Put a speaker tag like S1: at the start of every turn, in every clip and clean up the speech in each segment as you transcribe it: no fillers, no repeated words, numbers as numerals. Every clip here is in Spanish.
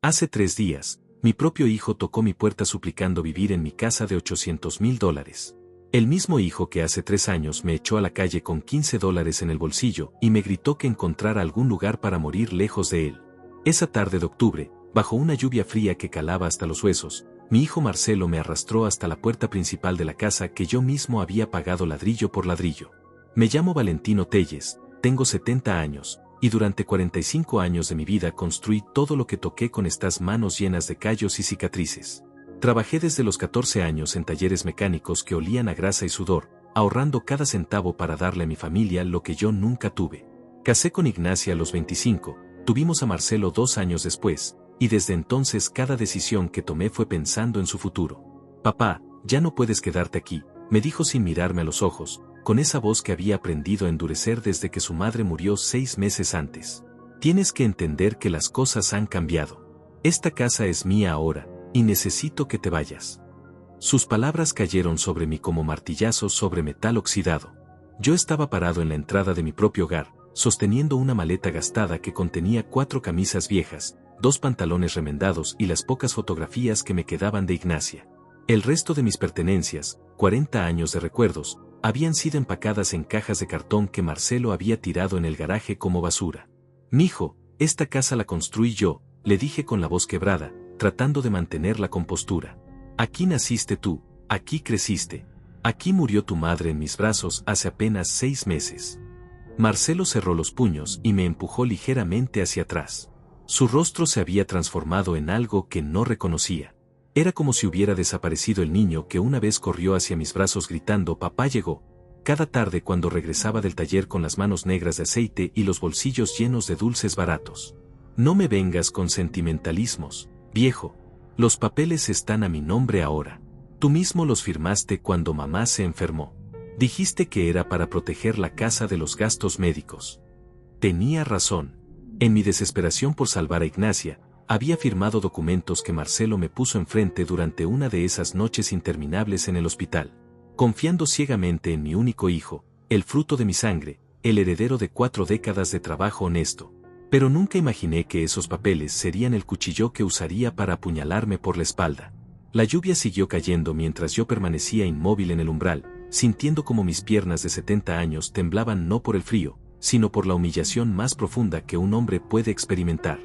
S1: Hace 3 días, mi propio hijo tocó mi puerta suplicando vivir en mi casa de $800,000. El mismo hijo que hace 3 años me echó a la calle con $15 en el bolsillo y me gritó que encontrara algún lugar para morir lejos de él. Esa tarde de octubre, bajo una lluvia fría que calaba hasta los huesos, mi hijo Marcelo me arrastró hasta la puerta principal de la casa que yo mismo había pagado ladrillo por ladrillo. Me llamo Valentino Telles, tengo 70 años, y durante 45 años de mi vida construí todo lo que toqué con estas manos llenas de callos y cicatrices. Trabajé desde los 14 años en talleres mecánicos que olían a grasa y sudor, ahorrando cada centavo para darle a mi familia lo que yo nunca tuve. Casé con Ignacia a los 25, tuvimos a Marcelo 2 años después, y desde entonces cada decisión que tomé fue pensando en su futuro. Papá, ya no puedes quedarte aquí, me dijo sin mirarme a los ojos, con esa voz que había aprendido a endurecer desde que su madre murió 6 meses antes. Tienes que entender que las cosas han cambiado. Esta casa es mía ahora, y necesito que te vayas. Sus palabras cayeron sobre mí como martillazos sobre metal oxidado. Yo estaba parado en la entrada de mi propio hogar, sosteniendo una maleta gastada que contenía 4 camisas viejas, 2 pantalones remendados y las pocas fotografías que me quedaban de Ignacia. El resto de mis pertenencias, 40 años de recuerdos, habían sido empacadas en cajas de cartón que Marcelo había tirado en el garaje como basura. Mijo, esta casa la construí yo, le dije con la voz quebrada, tratando de mantener la compostura. Aquí naciste tú, aquí creciste. Aquí murió tu madre en mis brazos hace apenas 6 meses. Marcelo cerró los puños y me empujó ligeramente hacia atrás. Su rostro se había transformado en algo que no reconocía. Era como si hubiera desaparecido el niño que una vez corrió hacia mis brazos gritando «Papá llegó». Cada tarde cuando regresaba del taller con las manos negras de aceite y los bolsillos llenos de dulces baratos. No me vengas con sentimentalismos, viejo. Los papeles están a mi nombre ahora. Tú mismo los firmaste cuando mamá se enfermó. Dijiste que era para proteger la casa de los gastos médicos. Tenía razón. En mi desesperación por salvar a Ignacia, había firmado documentos que Marcelo me puso enfrente durante una de esas noches interminables en el hospital, confiando ciegamente en mi único hijo, el fruto de mi sangre, el heredero de 4 décadas de trabajo honesto. Pero nunca imaginé que esos papeles serían el cuchillo que usaría para apuñalarme por la espalda. La lluvia siguió cayendo mientras yo permanecía inmóvil en el umbral, sintiendo como mis piernas de 70 años temblaban no por el frío, sino por la humillación más profunda que un hombre puede experimentar.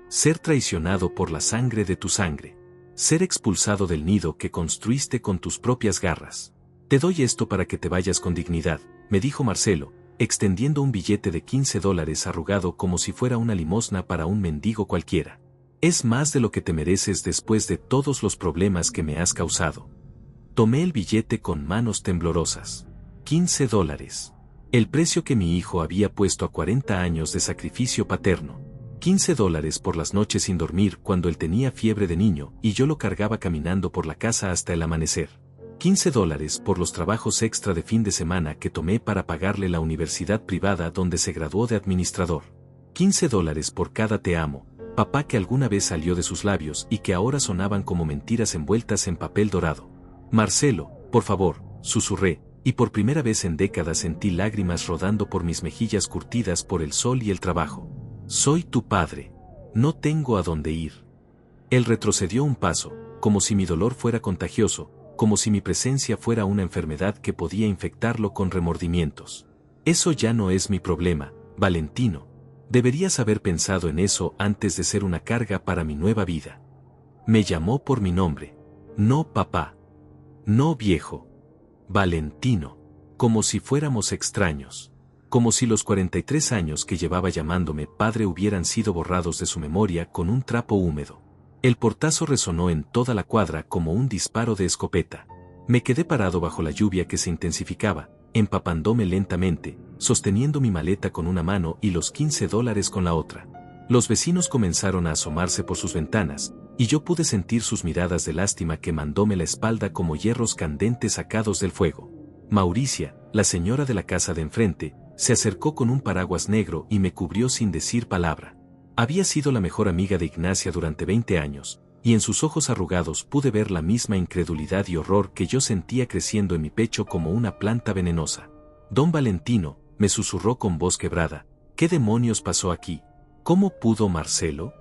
S1: Ser traicionado por la sangre de tu sangre. Ser expulsado del nido que construiste con tus propias garras. Te doy esto para que te vayas con dignidad, me dijo Marcelo, extendiendo un billete de $15 arrugado como si fuera una limosna para un mendigo cualquiera. Es más de lo que te mereces después de todos los problemas que me has causado. Tomé el billete con manos temblorosas. $15. El precio que mi hijo había puesto a 40 años de sacrificio paterno. $15 por las noches sin dormir cuando él tenía fiebre de niño y yo lo cargaba caminando por la casa hasta el amanecer. $15 por los trabajos extra de fin de semana que tomé para pagarle la universidad privada donde se graduó de administrador. $15 por cada te amo, papá que alguna vez salió de sus labios y que ahora sonaban como mentiras envueltas en papel dorado. Marcelo, por favor, susurré, y por primera vez en décadas sentí lágrimas rodando por mis mejillas curtidas por el sol y el trabajo. Soy tu padre. No tengo a dónde ir. Él retrocedió un paso, como si mi dolor fuera contagioso, como si mi presencia fuera una enfermedad que podía infectarlo con remordimientos. Eso ya no es mi problema, Valentino. Deberías haber pensado en eso antes de ser una carga para mi nueva vida. Me llamó por mi nombre. No, papá. No, viejo. Valentino. Como si fuéramos extraños. Como si los 43 años que llevaba llamándome padre hubieran sido borrados de su memoria con un trapo húmedo. El portazo resonó en toda la cuadra como un disparo de escopeta. Me quedé parado bajo la lluvia que se intensificaba, empapándome lentamente, sosteniendo mi maleta con una mano y los $15 con la otra. Los vecinos comenzaron a asomarse por sus ventanas, y yo pude sentir sus miradas de lástima quemándome la espalda como hierros candentes sacados del fuego. Mauricia, la señora de la casa de enfrente, se acercó con un paraguas negro y me cubrió sin decir palabra. Había sido la mejor amiga de Ignacia durante 20 años, y en sus ojos arrugados pude ver la misma incredulidad y horror que yo sentía creciendo en mi pecho como una planta venenosa. Don Valentino, me susurró con voz quebrada, ¿qué demonios pasó aquí? ¿Cómo pudo Marcelo?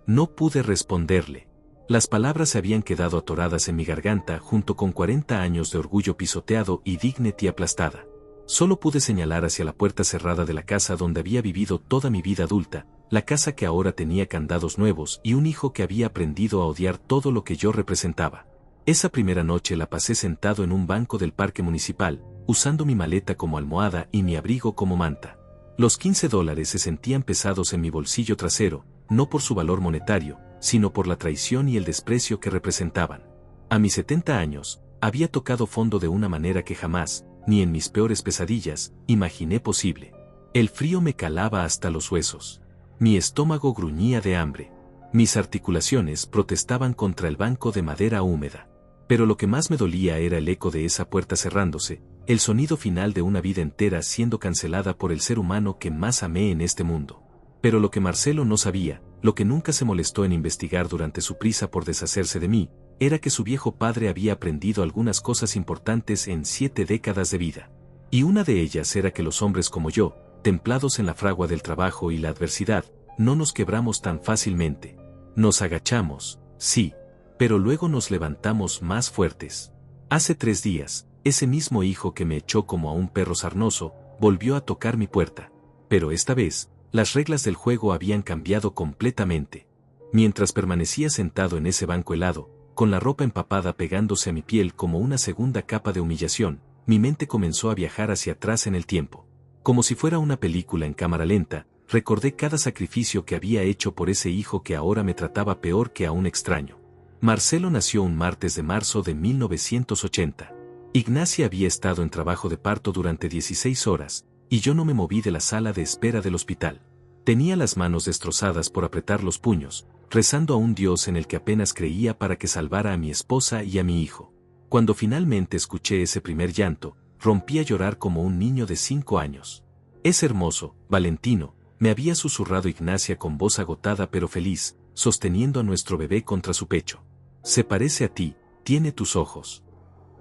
S1: No pude responderle. Las palabras se habían quedado atoradas en mi garganta junto con 40 años de orgullo pisoteado y dignity aplastada. Solo pude señalar hacia la puerta cerrada de la casa donde había vivido toda mi vida adulta, la casa que ahora tenía candados nuevos y un hijo que había aprendido a odiar todo lo que yo representaba. Esa primera noche la pasé sentado en un banco del parque municipal, usando mi maleta como almohada y mi abrigo como manta. Los $15 se sentían pesados en mi bolsillo trasero, no por su valor monetario, sino por la traición y el desprecio que representaban. A mis 70 años, había tocado fondo de una manera que jamás, ni en mis peores pesadillas, imaginé posible. El frío me calaba hasta los huesos. Mi estómago gruñía de hambre. Mis articulaciones protestaban contra el banco de madera húmeda. Pero lo que más me dolía era el eco de esa puerta cerrándose, el sonido final de una vida entera siendo cancelada por el ser humano que más amé en este mundo. Pero lo que Marcelo no sabía, lo que nunca se molestó en investigar durante su prisa por deshacerse de mí, era que su viejo padre había aprendido algunas cosas importantes en 7 décadas de vida. Y una de ellas era que los hombres como yo, templados en la fragua del trabajo y la adversidad, no nos quebramos tan fácilmente. Nos agachamos, sí, pero luego nos levantamos más fuertes. Hace 3 días, ese mismo hijo que me echó como a un perro sarnoso, volvió a tocar mi puerta. Pero esta vez, las reglas del juego habían cambiado completamente. Mientras permanecía sentado en ese banco helado, con la ropa empapada pegándose a mi piel como una segunda capa de humillación, mi mente comenzó a viajar hacia atrás en el tiempo. Como si fuera una película en cámara lenta, recordé cada sacrificio que había hecho por ese hijo que ahora me trataba peor que a un extraño. Marcelo nació un martes de marzo de 1980. Ignacia había estado en trabajo de parto durante 16 horas, y yo no me moví de la sala de espera del hospital. Tenía las manos destrozadas por apretar los puños, rezando a un Dios en el que apenas creía para que salvara a mi esposa y a mi hijo. Cuando finalmente escuché ese primer llanto, rompí a llorar como un niño de 5 años. Es hermoso, Valentino, me había susurrado Ignacia con voz agotada pero feliz, sosteniendo a nuestro bebé contra su pecho. Se parece a ti, tiene tus ojos.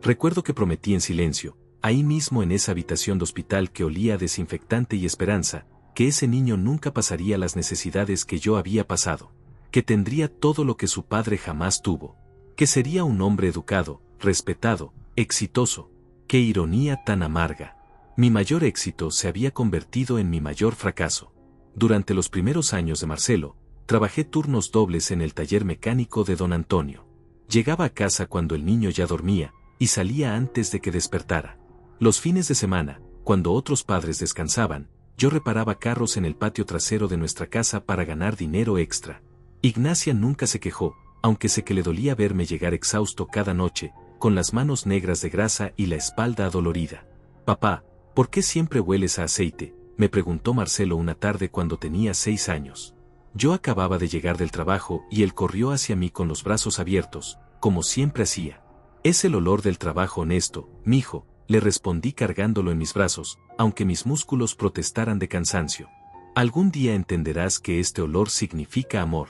S1: Recuerdo que prometí en silencio, ahí mismo en esa habitación de hospital que olía a desinfectante y esperanza, que ese niño nunca pasaría las necesidades que yo había pasado, que tendría todo lo que su padre jamás tuvo, que sería un hombre educado, respetado, exitoso. ¡Qué ironía tan amarga! Mi mayor éxito se había convertido en mi mayor fracaso. Durante los primeros años de Marcelo, trabajé turnos dobles en el taller mecánico de don Antonio. Llegaba a casa cuando el niño ya dormía, y salía antes de que despertara. Los fines de semana, cuando otros padres descansaban, yo reparaba carros en el patio trasero de nuestra casa para ganar dinero extra. Ignacia nunca se quejó, aunque sé que le dolía verme llegar exhausto cada noche, con las manos negras de grasa y la espalda adolorida. «Papá, ¿por qué siempre hueles a aceite?», me preguntó Marcelo una tarde cuando tenía 6 años. Yo acababa de llegar del trabajo y él corrió hacia mí con los brazos abiertos, como siempre hacía. «Es el olor del trabajo honesto, mijo», le respondí cargándolo en mis brazos, aunque mis músculos protestaran de cansancio. «Algún día entenderás que este olor significa amor.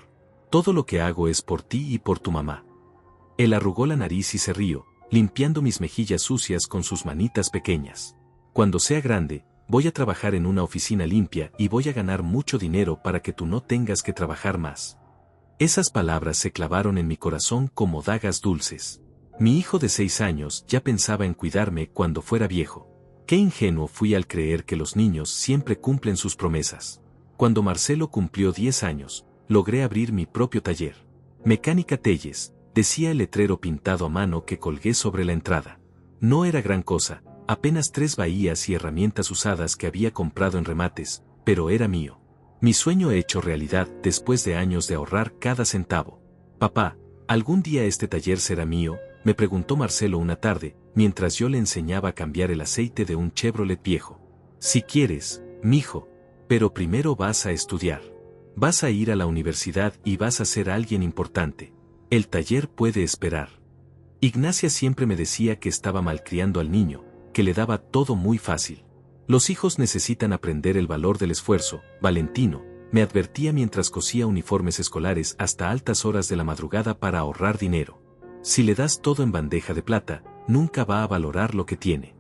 S1: Todo lo que hago es por ti y por tu mamá». Él arrugó la nariz y se rió, limpiando mis mejillas sucias con sus manitas pequeñas. «Cuando sea grande, voy a trabajar en una oficina limpia y voy a ganar mucho dinero para que tú no tengas que trabajar más». Esas palabras se clavaron en mi corazón como dagas dulces. Mi hijo de 6 años ya pensaba en cuidarme cuando fuera viejo. Qué ingenuo fui al creer que los niños siempre cumplen sus promesas. Cuando Marcelo cumplió 10 años, logré abrir mi propio taller. «Mecánica Telles», decía el letrero pintado a mano que colgué sobre la entrada. No era gran cosa, apenas 3 bahías y herramientas usadas que había comprado en remates, pero era mío. Mi sueño hecho realidad después de años de ahorrar cada centavo. «Papá, ¿algún día este taller será mío?», me preguntó Marcelo una tarde, mientras yo le enseñaba a cambiar el aceite de un Chevrolet viejo. «Si quieres, mijo, pero primero vas a estudiar. Vas a ir a la universidad y vas a ser alguien importante. El taller puede esperar». Ignacia siempre me decía que estaba malcriando al niño, que le daba todo muy fácil. «Los hijos necesitan aprender el valor del esfuerzo, Valentino», me advertía mientras cosía uniformes escolares hasta altas horas de la madrugada para ahorrar dinero. «Si le das todo en bandeja de plata, nunca va a valorar lo que tiene».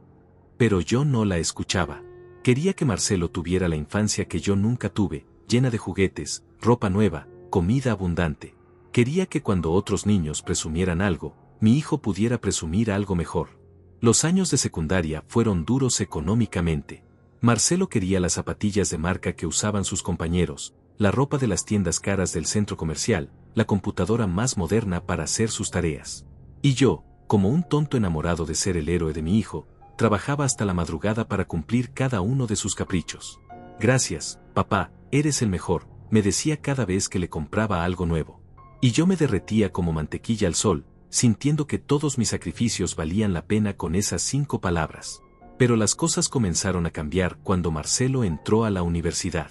S1: Pero yo no la escuchaba. Quería que Marcelo tuviera la infancia que yo nunca tuve, llena de juguetes, ropa nueva, comida abundante. Quería que cuando otros niños presumieran algo, mi hijo pudiera presumir algo mejor. Los años de secundaria fueron duros económicamente. Marcelo quería las zapatillas de marca que usaban sus compañeros, la ropa de las tiendas caras del centro comercial, la computadora más moderna para hacer sus tareas. Y yo, como un tonto enamorado de ser el héroe de mi hijo, trabajaba hasta la madrugada para cumplir cada uno de sus caprichos. Gracias, papá, eres el mejor, me decía cada vez que le compraba algo nuevo. Y yo me derretía como mantequilla al sol, sintiendo que todos mis sacrificios valían la pena con esas 5 palabras. Pero las cosas comenzaron a cambiar cuando Marcelo entró a la universidad.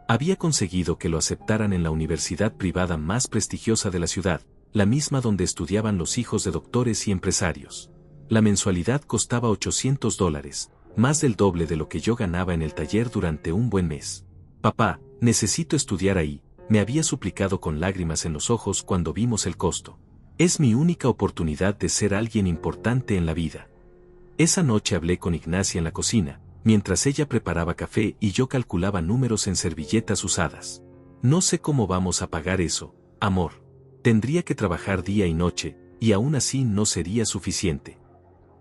S1: Había conseguido que lo aceptaran en la universidad privada más prestigiosa de la ciudad, la misma donde estudiaban los hijos de doctores y empresarios. La mensualidad costaba $800, más del doble de lo que yo ganaba en el taller durante un buen mes. Papá, necesito estudiar ahí, me había suplicado con lágrimas en los ojos cuando vimos el costo. Es mi única oportunidad de ser alguien importante en la vida. Esa noche hablé con Ignacia en la cocina, mientras ella preparaba café y yo calculaba números en servilletas usadas. No sé cómo vamos a pagar eso, amor. Tendría que trabajar día y noche, y aún así no sería suficiente.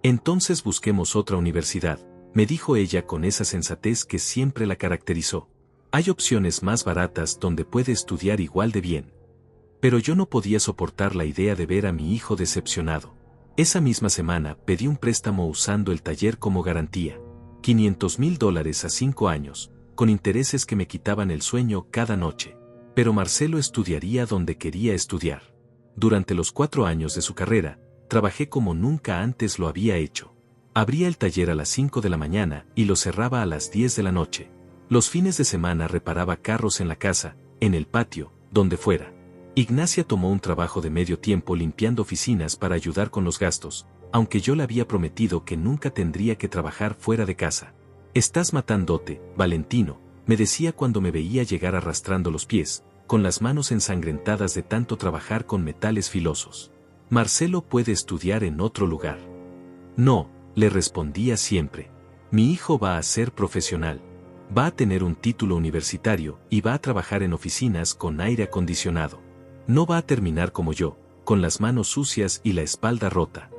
S1: Entonces busquemos otra universidad, me dijo ella con esa sensatez que siempre la caracterizó. Hay opciones más baratas donde puede estudiar igual de bien. Pero yo no podía soportar la idea de ver a mi hijo decepcionado. Esa misma semana pedí un préstamo usando el taller como garantía. $500,000 a 5 años, con intereses que me quitaban el sueño cada noche. Pero Marcelo estudiaría donde quería estudiar. Durante los 4 años de su carrera, trabajé como nunca antes lo había hecho. Abría el taller a las 5 de la mañana y lo cerraba a las 10 de la noche. Los fines de semana reparaba carros en la casa, en el patio, donde fuera. Ignacia tomó un trabajo de medio tiempo limpiando oficinas para ayudar con los gastos, aunque yo le había prometido que nunca tendría que trabajar fuera de casa. Estás matándote, Valentino, me decía cuando me veía llegar arrastrando los pies, con las manos ensangrentadas de tanto trabajar con metales filosos. Marcelo puede estudiar en otro lugar. No, le respondía siempre. Mi hijo va a ser profesional. Va a tener un título universitario y va a trabajar en oficinas con aire acondicionado. No va a terminar como yo, con las manos sucias y la espalda rota.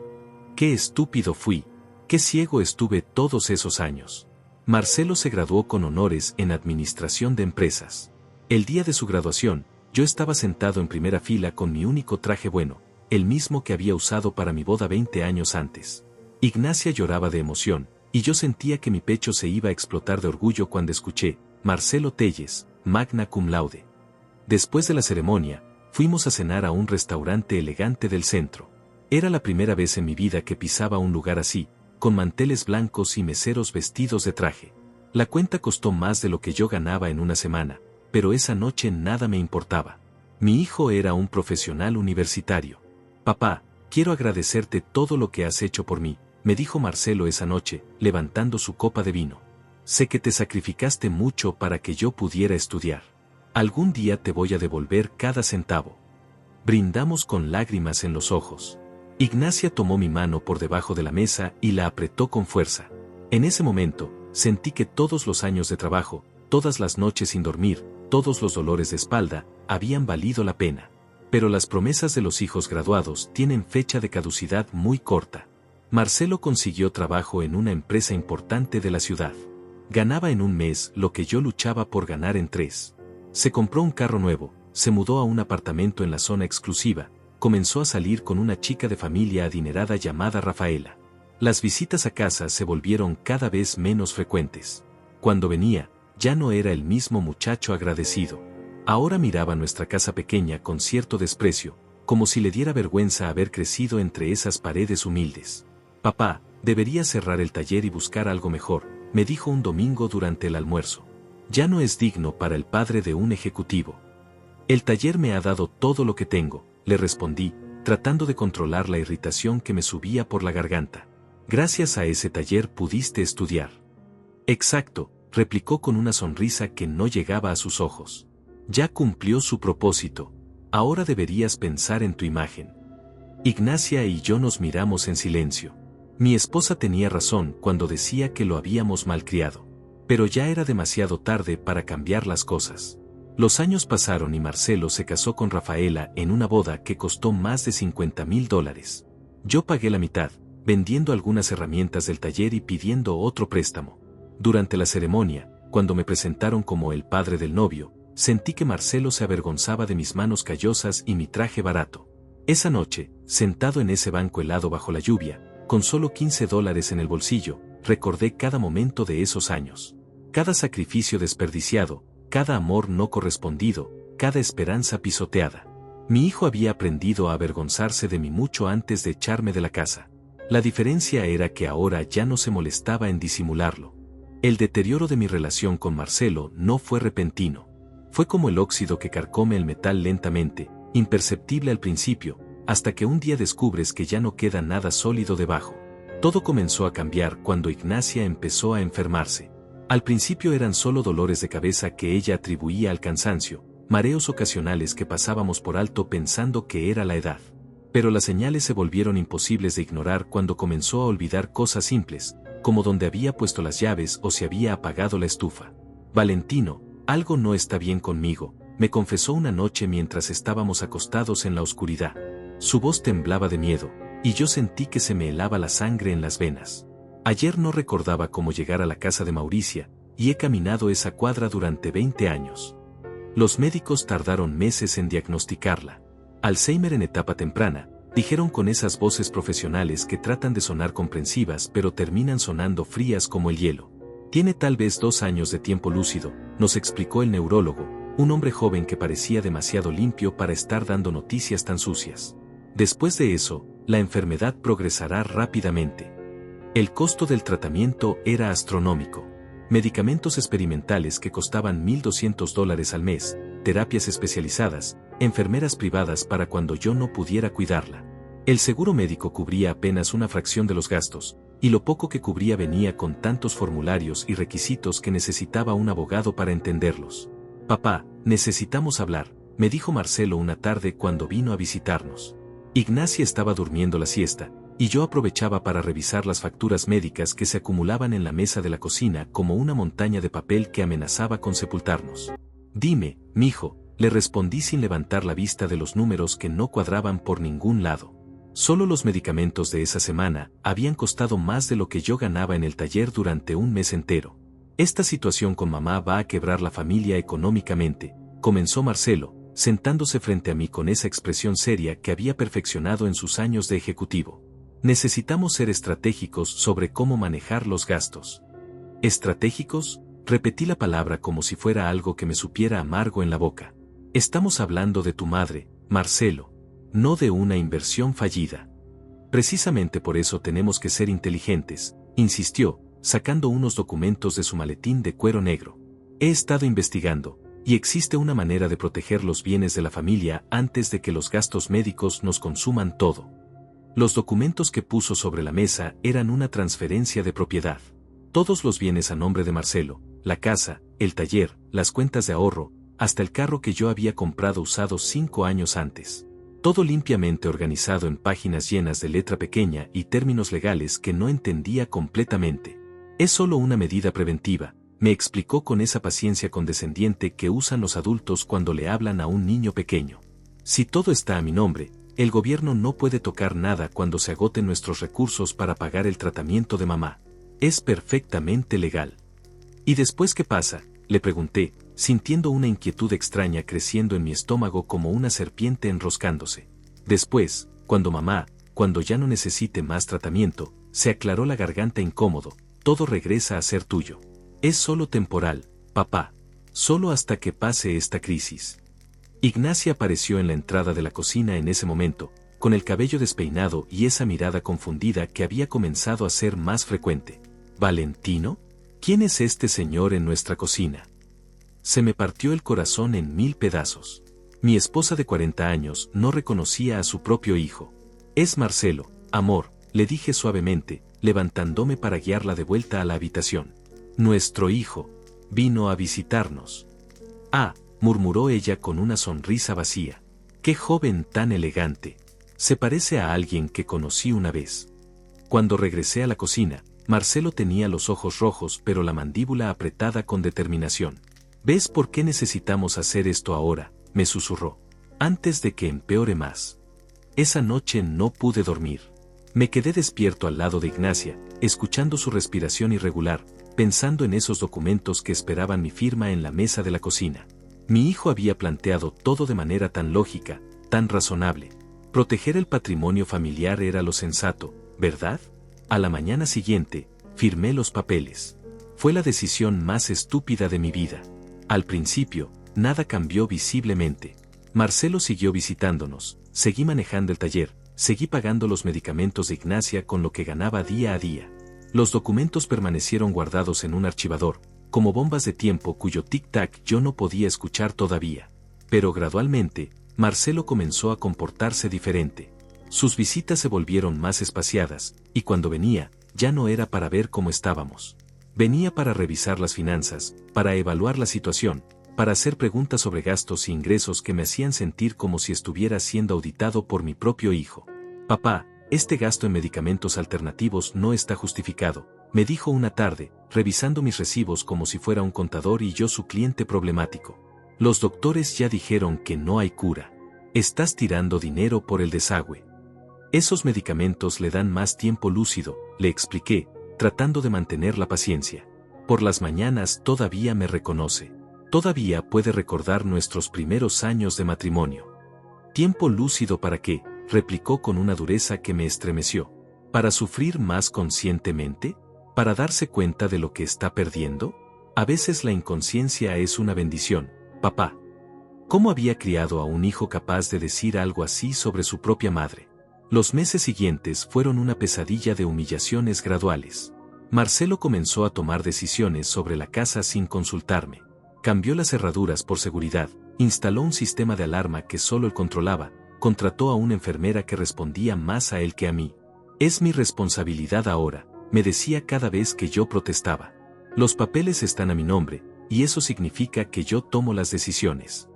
S1: Qué estúpido fui, qué ciego estuve todos esos años. Marcelo se graduó con honores en administración de empresas. El día de su graduación, yo estaba sentado en primera fila con mi único traje bueno, el mismo que había usado para mi boda 20 años antes. Ignacia lloraba de emoción, y yo sentía que mi pecho se iba a explotar de orgullo cuando escuché, Marcelo Telles, magna cum laude. Después de la ceremonia, fuimos a cenar a un restaurante elegante del centro. Era la primera vez en mi vida que pisaba un lugar así, con manteles blancos y meseros vestidos de traje. La cuenta costó más de lo que yo ganaba en una semana, pero esa noche nada me importaba. Mi hijo era un profesional universitario. Papá, quiero agradecerte todo lo que has hecho por mí, me dijo Marcelo esa noche, levantando su copa de vino. Sé que te sacrificaste mucho para que yo pudiera estudiar. Algún día te voy a devolver cada centavo. Brindamos con lágrimas en los ojos. Ignacia tomó mi mano por debajo de la mesa y la apretó con fuerza. En ese momento, sentí que todos los años de trabajo, todas las noches sin dormir, todos los dolores de espalda, habían valido la pena. Pero las promesas de los hijos graduados tienen fecha de caducidad muy corta. Marcelo consiguió trabajo en una empresa importante de la ciudad. Ganaba en un mes lo que yo luchaba por ganar en 3. Se compró un carro nuevo, se mudó a un apartamento en la zona exclusiva, comenzó a salir con una chica de familia adinerada llamada Rafaela. Las visitas a casa se volvieron cada vez menos frecuentes. Cuando venía, ya no era el mismo muchacho agradecido. Ahora miraba nuestra casa pequeña con cierto desprecio, como si le diera vergüenza haber crecido entre esas paredes humildes. Papá, debería cerrar el taller y buscar algo mejor, me dijo un domingo durante el almuerzo. Ya no es digno para el padre de un ejecutivo. El taller me ha dado todo lo que tengo, le respondí, tratando de controlar la irritación que me subía por la garganta. Gracias a ese taller pudiste estudiar. Exacto, replicó con una sonrisa que no llegaba a sus ojos. Ya cumplió su propósito. Ahora deberías pensar en tu imagen. Ignacia y yo nos miramos en silencio. Mi esposa tenía razón cuando decía que lo habíamos malcriado. Pero ya era demasiado tarde para cambiar las cosas. Los años pasaron y Marcelo se casó con Rafaela en una boda que costó más de $50,000. Yo pagué la mitad, vendiendo algunas herramientas del taller y pidiendo otro préstamo. Durante la ceremonia, cuando me presentaron como el padre del novio, sentí que Marcelo se avergonzaba de mis manos callosas y mi traje barato. Esa noche, sentado en ese banco helado bajo la lluvia, con solo $15 en el bolsillo, recordé cada momento de esos años. Cada sacrificio desperdiciado, cada amor no correspondido, cada esperanza pisoteada. Mi hijo había aprendido a avergonzarse de mí mucho antes de echarme de la casa. La diferencia era que ahora ya no se molestaba en disimularlo. El deterioro de mi relación con Marcelo no fue repentino. Fue como el óxido que carcome el metal lentamente, imperceptible al principio, hasta que un día descubres que ya no queda nada sólido debajo. Todo comenzó a cambiar cuando Ignacia empezó a enfermarse. Al principio eran solo dolores de cabeza que ella atribuía al cansancio, mareos ocasionales que pasábamos por alto pensando que era la edad. Pero las señales se volvieron imposibles de ignorar cuando comenzó a olvidar cosas simples, como dónde había puesto las llaves o si había apagado la estufa. Valentino, algo no está bien conmigo, me confesó una noche mientras estábamos acostados en la oscuridad. Su voz temblaba de miedo, y yo sentí que se me helaba la sangre en las venas. Ayer no recordaba cómo llegar a la casa de Mauricia, y he caminado esa cuadra durante 20 años. Los médicos tardaron meses en diagnosticarla. Alzheimer en etapa temprana, dijeron con esas voces profesionales que tratan de sonar comprensivas pero terminan sonando frías como el hielo. Tiene tal vez 2 años de tiempo lúcido, nos explicó el neurólogo, un hombre joven que parecía demasiado limpio para estar dando noticias tan sucias. Después de eso, la enfermedad progresará rápidamente. El costo del tratamiento era astronómico. Medicamentos experimentales que costaban $1,200 al mes, terapias especializadas, enfermeras privadas para cuando yo no pudiera cuidarla. El seguro médico cubría apenas una fracción de los gastos, y lo poco que cubría venía con tantos formularios y requisitos que necesitaba un abogado para entenderlos. Papá, necesitamos hablar, me dijo Marcelo una tarde cuando vino a visitarnos. Ignacia estaba durmiendo la siesta, y yo aprovechaba para revisar las facturas médicas que se acumulaban en la mesa de la cocina como una montaña de papel que amenazaba con sepultarnos. Dime, mijo, le respondí sin levantar la vista de los números que no cuadraban por ningún lado. Solo los medicamentos de esa semana habían costado más de lo que yo ganaba en el taller durante un mes entero. Esta situación con mamá va a quebrar la familia económicamente, comenzó Marcelo, sentándose frente a mí con esa expresión seria que había perfeccionado en sus años de ejecutivo. Necesitamos ser estratégicos sobre cómo manejar los gastos. ¿Estratégicos? Repetí la palabra como si fuera algo que me supiera amargo en la boca. Estamos hablando de tu madre, Marcelo, no de una inversión fallida. Precisamente por eso tenemos que ser inteligentes, insistió, sacando unos documentos de su maletín de cuero negro. He estado investigando, y existe una manera de proteger los bienes de la familia antes de que los gastos médicos nos consuman todo. Los documentos que puso sobre la mesa eran una transferencia de propiedad. Todos los bienes a nombre de Marcelo, la casa, el taller, las cuentas de ahorro, hasta el carro que yo había comprado usado 5 años antes. Todo limpiamente organizado en páginas llenas de letra pequeña y términos legales que no entendía completamente. Es solo una medida preventiva, me explicó con esa paciencia condescendiente que usan los adultos cuando le hablan a un niño pequeño. Si todo está a mi nombre, el gobierno no puede tocar nada cuando se agoten nuestros recursos para pagar el tratamiento de mamá. Es perfectamente legal. ¿Y después qué pasa?, le pregunté, sintiendo una inquietud extraña creciendo en mi estómago como una serpiente enroscándose. Después, cuando ya no necesite más tratamiento, se aclaró la garganta incómodo, todo regresa a ser tuyo. Es solo temporal, papá. Solo hasta que pase esta crisis. Ignacia apareció en la entrada de la cocina en ese momento, con el cabello despeinado y esa mirada confundida que había comenzado a ser más frecuente. ¿Valentino? ¿Quién es este señor en nuestra cocina? Se me partió el corazón en 1000 pedazos. Mi esposa de 40 años no reconocía a su propio hijo. Es Marcelo, amor, le dije suavemente, levantándome para guiarla de vuelta a la habitación. Nuestro hijo vino a visitarnos. Ah, murmuró ella con una sonrisa vacía. Qué joven tan elegante. Se parece a alguien que conocí una vez. Cuando regresé a la cocina, Marcelo tenía los ojos rojos pero la mandíbula apretada con determinación. ¿Ves por qué necesitamos hacer esto ahora?, me susurró. Antes de que empeore más. Esa noche no pude dormir. Me quedé despierto al lado de Ignacia, escuchando su respiración irregular, pensando en esos documentos que esperaban mi firma en la mesa de la cocina. Mi hijo había planteado todo de manera tan lógica, tan razonable. Proteger el patrimonio familiar era lo sensato, ¿verdad? A la mañana siguiente, firmé los papeles. Fue la decisión más estúpida de mi vida. Al principio, nada cambió visiblemente. Marcelo siguió visitándonos, seguí manejando el taller, seguí pagando los medicamentos de Ignacia con lo que ganaba día a día. Los documentos permanecieron guardados en un archivador, como bombas de tiempo cuyo tic-tac yo no podía escuchar todavía. Pero gradualmente, Marcelo comenzó a comportarse diferente. Sus visitas se volvieron más espaciadas, y cuando venía, ya no era para ver cómo estábamos. Venía para revisar las finanzas, para evaluar la situación, para hacer preguntas sobre gastos e ingresos que me hacían sentir como si estuviera siendo auditado por mi propio hijo. Papá, este gasto en medicamentos alternativos no está justificado, me dijo una tarde, revisando mis recibos como si fuera un contador y yo su cliente problemático. Los doctores ya dijeron que no hay cura. Estás tirando dinero por el desagüe. Esos medicamentos le dan más tiempo lúcido, le expliqué, tratando de mantener la paciencia. Por las mañanas todavía me reconoce. Todavía puede recordar nuestros primeros años de matrimonio. ¿Tiempo lúcido para qué?, replicó con una dureza que me estremeció. ¿Para sufrir más conscientemente? ¿Para darse cuenta de lo que está perdiendo? A veces la inconsciencia es una bendición, papá. ¿Cómo había criado a un hijo capaz de decir algo así sobre su propia madre? Los meses siguientes fueron una pesadilla de humillaciones graduales. Marcelo comenzó a tomar decisiones sobre la casa sin consultarme. Cambió las cerraduras por seguridad, instaló un sistema de alarma que solo él controlaba, contrató a una enfermera que respondía más a él que a mí. Es mi responsabilidad ahora, me decía cada vez que yo protestaba. Los papeles están a mi nombre, y eso significa que yo tomo las decisiones.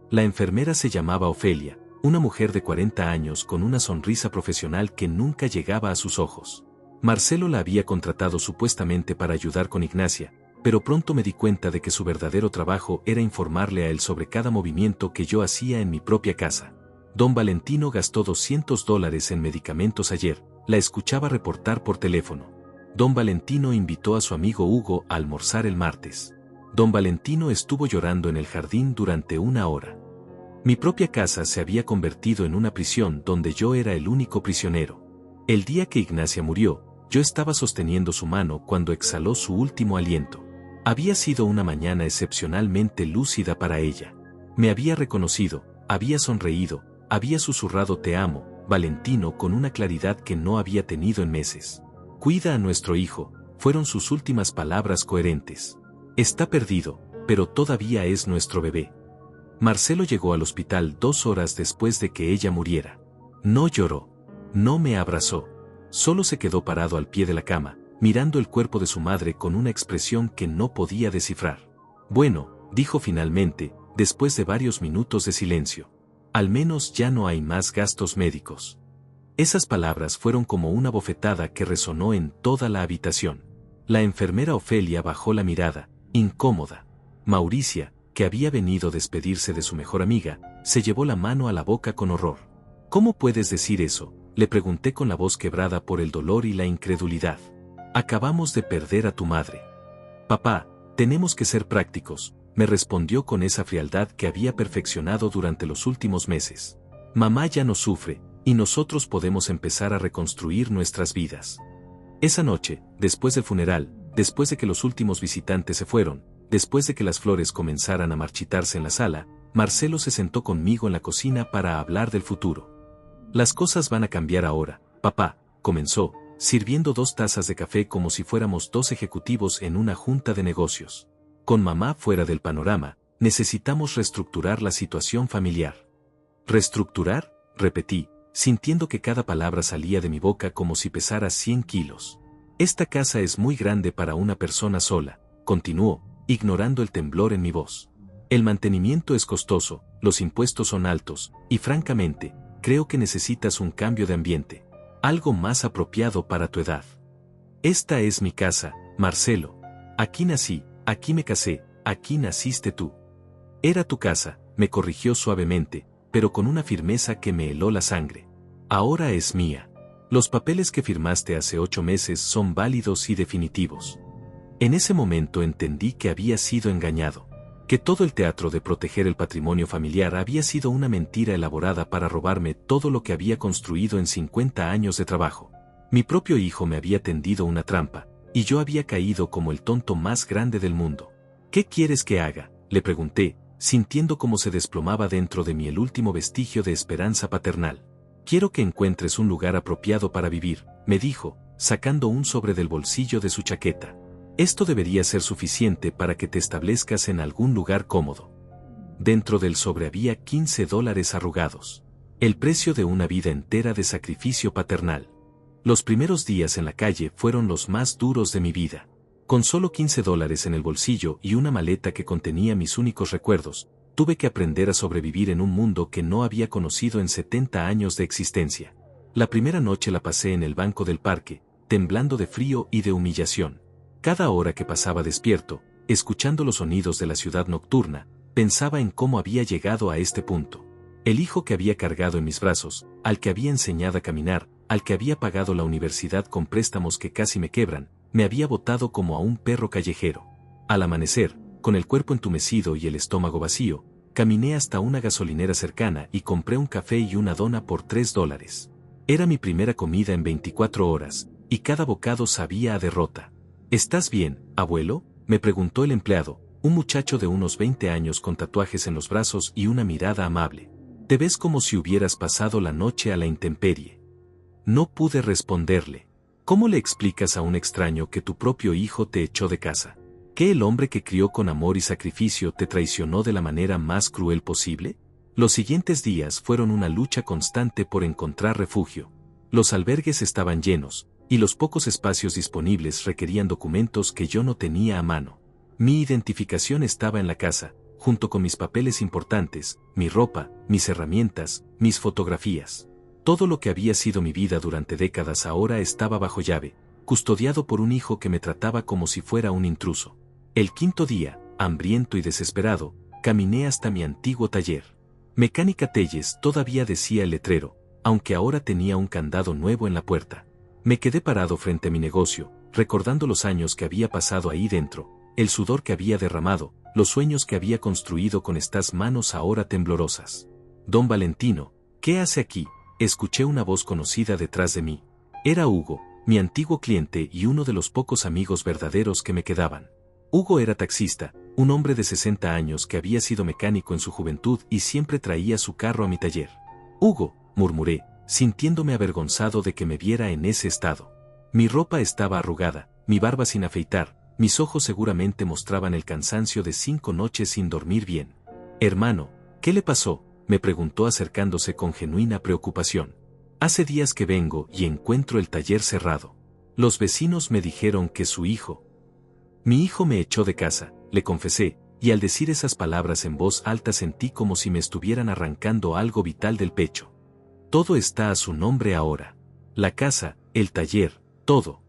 S1: La enfermera se llamaba Ofelia, una mujer de 40 años con una sonrisa profesional que nunca llegaba a sus ojos. Marcelo la había contratado supuestamente para ayudar con Ignacia, pero pronto me di cuenta de que su verdadero trabajo era informarle a él sobre cada movimiento que yo hacía en mi propia casa. Don Valentino gastó $200 en medicamentos ayer, la escuchaba reportar por teléfono. Don Valentino invitó a su amigo Hugo a almorzar el martes. Don Valentino estuvo llorando en el jardín durante 1 hora. Mi propia casa se había convertido en una prisión donde yo era el único prisionero. El día que Ignacia murió, yo estaba sosteniendo su mano cuando exhaló su último aliento. Había sido una mañana excepcionalmente lúcida para ella. Me había reconocido, había sonreído, había susurrado "te amo, Valentino" con una claridad que no había tenido en meses. "Cuida a nuestro hijo", fueron sus últimas palabras coherentes. Está perdido, pero todavía es nuestro bebé. Marcelo llegó al hospital 2 horas después de que ella muriera. No lloró, no me abrazó, solo se quedó parado al pie de la cama, mirando el cuerpo de su madre con una expresión que no podía descifrar. Bueno, dijo finalmente, después de varios minutos de silencio. Al menos ya no hay más gastos médicos. Esas palabras fueron como una bofetada que resonó en toda la habitación. La enfermera Ofelia bajó la mirada, incómoda. Mauricia, que había venido a despedirse de su mejor amiga, se llevó la mano a la boca con horror. ¿Cómo puedes decir eso?, le pregunté con la voz quebrada por el dolor y la incredulidad. Acabamos de perder a tu madre. Papá, tenemos que ser prácticos, me respondió con esa frialdad que había perfeccionado durante los últimos meses. Mamá ya no sufre, y nosotros podemos empezar a reconstruir nuestras vidas. Esa noche, después del funeral, después de que los últimos visitantes se fueron, después de que las flores comenzaran a marchitarse en la sala, Marcelo se sentó conmigo en la cocina para hablar del futuro. Las cosas van a cambiar ahora, papá, comenzó, sirviendo 2 tazas de café como si fuéramos 2 ejecutivos en una junta de negocios. Con mamá fuera del panorama, necesitamos reestructurar la situación familiar. ¿Reestructurar?, repetí, sintiendo que cada palabra salía de mi boca como si pesara 100 kilos. Esta casa es muy grande para una persona sola, continuó, ignorando el temblor en mi voz. El mantenimiento es costoso, los impuestos son altos, y francamente, creo que necesitas un cambio de ambiente. Algo más apropiado para tu edad. Esta es mi casa, Marcelo. Aquí nací, aquí me casé, aquí naciste tú. Era tu casa, me corrigió suavemente, pero con una firmeza que me heló la sangre. Ahora es mía. Los papeles que firmaste hace 8 meses son válidos y definitivos. En ese momento entendí que había sido engañado. Que todo el teatro de proteger el patrimonio familiar había sido una mentira elaborada para robarme todo lo que había construido en 50 años de trabajo. Mi propio hijo me había tendido una trampa, y yo había caído como el tonto más grande del mundo. ¿Qué quieres que haga?, le pregunté, sintiendo cómo se desplomaba dentro de mí el último vestigio de esperanza paternal. Quiero que encuentres un lugar apropiado para vivir, me dijo, sacando un sobre del bolsillo de su chaqueta. Esto debería ser suficiente para que te establezcas en algún lugar cómodo. Dentro del sobre había $15 arrugados. El precio de una vida entera de sacrificio paternal. Los primeros días en la calle fueron los más duros de mi vida. Con solo $15 en el bolsillo y una maleta que contenía mis únicos recuerdos, tuve que aprender a sobrevivir en un mundo que no había conocido en 70 años de existencia. La primera noche la pasé en el banco del parque, temblando de frío y de humillación. Cada hora que pasaba despierto, escuchando los sonidos de la ciudad nocturna, pensaba en cómo había llegado a este punto. El hijo que había cargado en mis brazos, al que había enseñado a caminar, al que había pagado la universidad con préstamos que casi me quebran, me había botado como a un perro callejero. Al amanecer, con el cuerpo entumecido y el estómago vacío, caminé hasta una gasolinera cercana y compré un café y una dona por $3. Era mi primera comida en 24 horas, y cada bocado sabía a derrota. ¿Estás bien, abuelo?, me preguntó el empleado, un muchacho de unos 20 años con tatuajes en los brazos y una mirada amable. Te ves como si hubieras pasado la noche a la intemperie. No pude responderle. ¿Cómo le explicas a un extraño que tu propio hijo te echó de casa? ¿Que el hombre que crió con amor y sacrificio te traicionó de la manera más cruel posible? Los siguientes días fueron una lucha constante por encontrar refugio. Los albergues estaban llenos, y los pocos espacios disponibles requerían documentos que yo no tenía a mano. Mi identificación estaba en la casa, junto con mis papeles importantes, mi ropa, mis herramientas, mis fotografías. Todo lo que había sido mi vida durante décadas ahora estaba bajo llave, custodiado por un hijo que me trataba como si fuera un intruso. El quinto día, hambriento y desesperado, caminé hasta mi antiguo taller. Mecánica Telles todavía decía el letrero, aunque ahora tenía un candado nuevo en la puerta. Me quedé parado frente a mi negocio, recordando los años que había pasado ahí dentro, el sudor que había derramado, los sueños que había construido con estas manos ahora temblorosas. Don Valentino, ¿qué hace aquí?, escuché una voz conocida detrás de mí. Era Hugo, mi antiguo cliente y uno de los pocos amigos verdaderos que me quedaban. Hugo era taxista, un hombre de 60 años que había sido mecánico en su juventud y siempre traía su carro a mi taller. Hugo, murmuré, sintiéndome avergonzado de que me viera en ese estado. Mi ropa estaba arrugada, mi barba sin afeitar, mis ojos seguramente mostraban el cansancio de 5 noches sin dormir bien. Hermano, ¿qué le pasó?, me preguntó acercándose con genuina preocupación. Hace días que vengo y encuentro el taller cerrado. Los vecinos me dijeron que su hijo. Mi hijo me echó de casa, le confesé, y al decir esas palabras en voz alta sentí como si me estuvieran arrancando algo vital del pecho. Todo está a su nombre ahora. La casa, el taller, todo.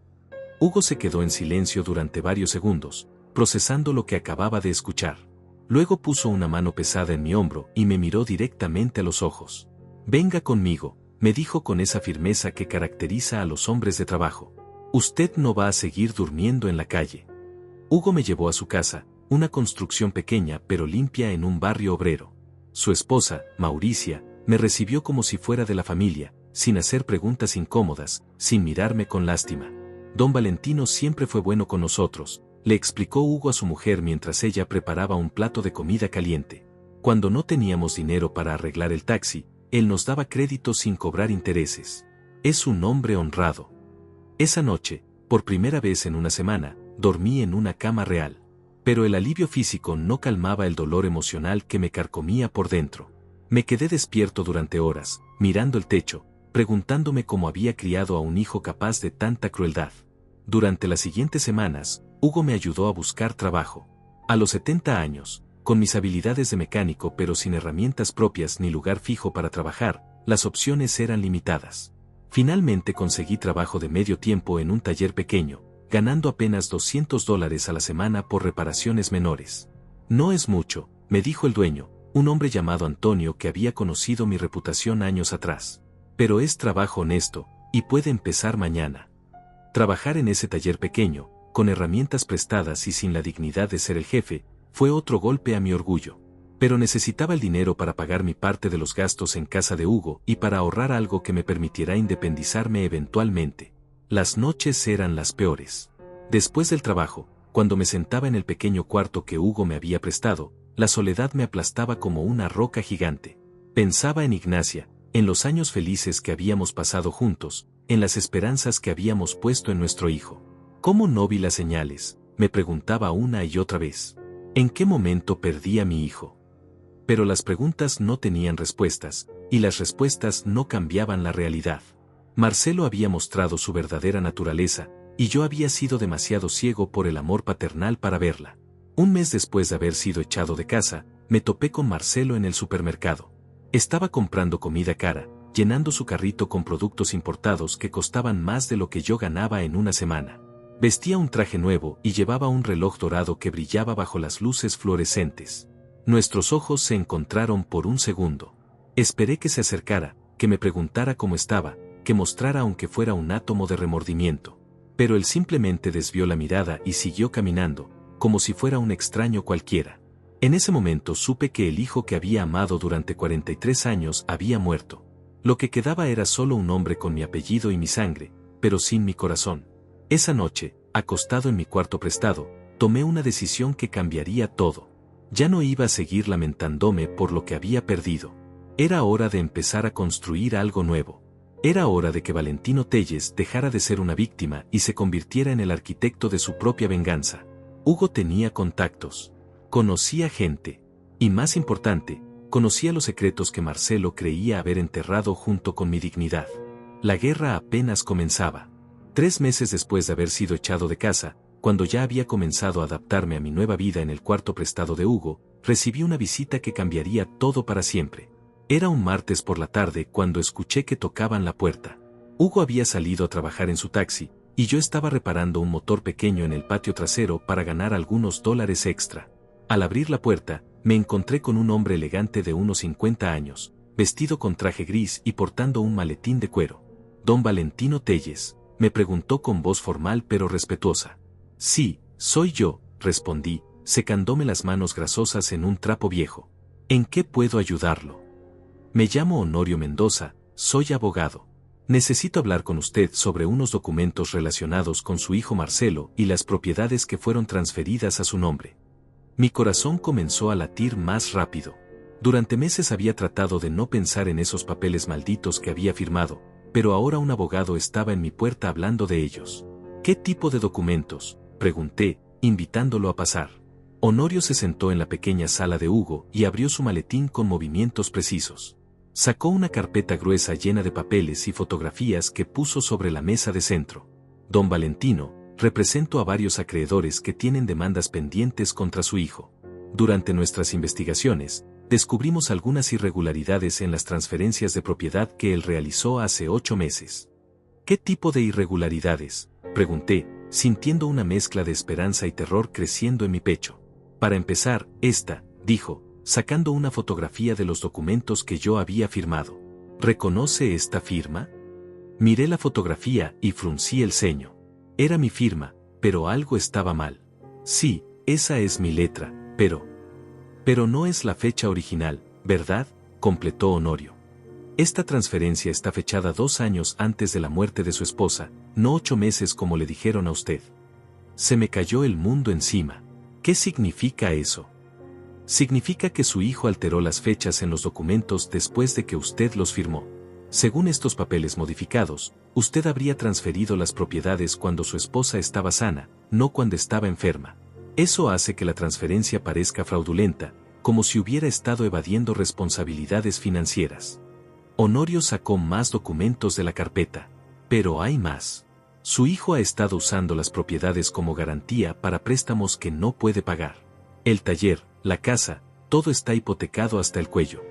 S1: Hugo se quedó en silencio durante varios segundos, procesando lo que acababa de escuchar. Luego puso una mano pesada en mi hombro y me miró directamente a los ojos. Venga conmigo, me dijo con esa firmeza que caracteriza a los hombres de trabajo. Usted no va a seguir durmiendo en la calle. Hugo me llevó a su casa, una construcción pequeña pero limpia en un barrio obrero. Su esposa, Mauricia, me recibió como si fuera de la familia, sin hacer preguntas incómodas, sin mirarme con lástima. Don Valentino siempre fue bueno con nosotros, le explicó Hugo a su mujer mientras ella preparaba un plato de comida caliente. Cuando no teníamos dinero para arreglar el taxi, él nos daba crédito sin cobrar intereses. Es un hombre honrado. Esa noche, por primera vez en una semana, dormí en una cama real. Pero el alivio físico no calmaba el dolor emocional que me carcomía por dentro. Me quedé despierto durante horas, mirando el techo, preguntándome cómo había criado a un hijo capaz de tanta crueldad. Durante las siguientes semanas, Hugo me ayudó a buscar trabajo. A los 70 años, con mis habilidades de mecánico pero sin herramientas propias ni lugar fijo para trabajar, las opciones eran limitadas. Finalmente conseguí trabajo de medio tiempo en un taller pequeño, ganando apenas $200 a la semana por reparaciones menores. No es mucho, me dijo el dueño, un hombre llamado Antonio que había conocido mi reputación años atrás. Pero es trabajo honesto, y puede empezar mañana. Trabajar en ese taller pequeño, con herramientas prestadas y sin la dignidad de ser el jefe, fue otro golpe a mi orgullo. Pero necesitaba el dinero para pagar mi parte de los gastos en casa de Hugo y para ahorrar algo que me permitiera independizarme eventualmente. Las noches eran las peores. Después del trabajo, cuando me sentaba en el pequeño cuarto que Hugo me había prestado, la soledad me aplastaba como una roca gigante. Pensaba en Ignacia, en los años felices que habíamos pasado juntos, en las esperanzas que habíamos puesto en nuestro hijo. ¿Cómo no vi las señales?, me preguntaba una y otra vez. ¿En qué momento perdí a mi hijo? Pero las preguntas no tenían respuestas, y las respuestas no cambiaban la realidad. Marcelo había mostrado su verdadera naturaleza, y yo había sido demasiado ciego por el amor paternal para verla. Un mes después de haber sido echado de casa, me topé con Marcelo en el supermercado. Estaba comprando comida cara, llenando su carrito con productos importados que costaban más de lo que yo ganaba en una semana. Vestía un traje nuevo y llevaba un reloj dorado que brillaba bajo las luces fluorescentes. Nuestros ojos se encontraron por un segundo. Esperé que se acercara, que me preguntara cómo estaba, que mostrara aunque fuera un átomo de remordimiento. Pero él simplemente desvió la mirada y siguió caminando, como si fuera un extraño cualquiera. En ese momento supe que el hijo que había amado durante 43 años había muerto. Lo que quedaba era solo un hombre con mi apellido y mi sangre, pero sin mi corazón. Esa noche, acostado en mi cuarto prestado, tomé una decisión que cambiaría todo. Ya no iba a seguir lamentándome por lo que había perdido. Era hora de empezar a construir algo nuevo. Era hora de que Valentino Telles dejara de ser una víctima y se convirtiera en el arquitecto de su propia venganza. Hugo tenía contactos. Conocía gente. Y más importante, conocía los secretos que Marcelo creía haber enterrado junto con mi dignidad. La guerra apenas comenzaba. 3 meses después de haber sido echado de casa, cuando ya había comenzado a adaptarme a mi nueva vida en el cuarto prestado de Hugo, recibí una visita que cambiaría todo para siempre. Era un martes por la tarde cuando escuché que tocaban la puerta. Hugo había salido a trabajar en su taxi, y yo estaba reparando un motor pequeño en el patio trasero para ganar algunos dólares extra. Al abrir la puerta, me encontré con un hombre elegante de unos 50 años, vestido con traje gris y portando un maletín de cuero. «¿Don Valentino Telles?», me preguntó con voz formal pero respetuosa. «Sí, soy yo», respondí, secándome las manos grasosas en un trapo viejo. «¿En qué puedo ayudarlo?». «Me llamo Honorio Mendoza, soy abogado. Necesito hablar con usted sobre unos documentos relacionados con su hijo Marcelo y las propiedades que fueron transferidas a su nombre». Mi corazón comenzó a latir más rápido. Durante meses había tratado de no pensar en esos papeles malditos que había firmado, pero ahora un abogado estaba en mi puerta hablando de ellos. «¿Qué tipo de documentos?», pregunté, invitándolo a pasar. Honorio se sentó en la pequeña sala de Hugo y abrió su maletín con movimientos precisos. Sacó una carpeta gruesa llena de papeles y fotografías que puso sobre la mesa de centro. «Don Valentino, represento a varios acreedores que tienen demandas pendientes contra su hijo. Durante nuestras investigaciones, descubrimos algunas irregularidades en las transferencias de propiedad que él realizó hace 8 meses. «¿Qué tipo de irregularidades?», pregunté, sintiendo una mezcla de esperanza y terror creciendo en mi pecho. «Para empezar, esta», dijo, sacando una fotografía de los documentos que yo había firmado. «¿Reconoce esta firma?». Miré la fotografía y fruncí el ceño. Era mi firma, pero algo estaba mal. «Sí, esa es mi letra, pero no es la fecha original, ¿verdad?», completó Honorio. «Esta transferencia está fechada 2 años antes de la muerte de su esposa, no 8 meses como le dijeron a usted». Se me cayó el mundo encima. «¿Qué significa eso?». «Significa que su hijo alteró las fechas en los documentos después de que usted los firmó. Según estos papeles modificados, usted habría transferido las propiedades cuando su esposa estaba sana, no cuando estaba enferma. Eso hace que la transferencia parezca fraudulenta, como si hubiera estado evadiendo responsabilidades financieras». Honorio sacó más documentos de la carpeta. «Pero hay más. Su hijo ha estado usando las propiedades como garantía para préstamos que no puede pagar. El taller, la casa, todo está hipotecado hasta el cuello».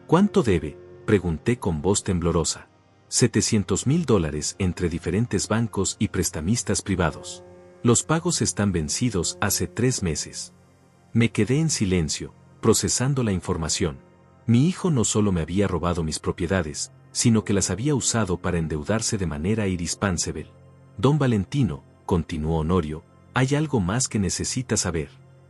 S1: «¿Cuánto debe?», pregunté con voz temblorosa. $700,000 entre diferentes bancos y prestamistas privados. Los pagos están vencidos hace 3 meses. Me quedé en silencio, procesando la información. Mi hijo no solo me había robado mis propiedades, sino que las había usado para endeudarse de manera irresponsable. Don Valentino, continuó Honorio, hay algo más que necesita saber.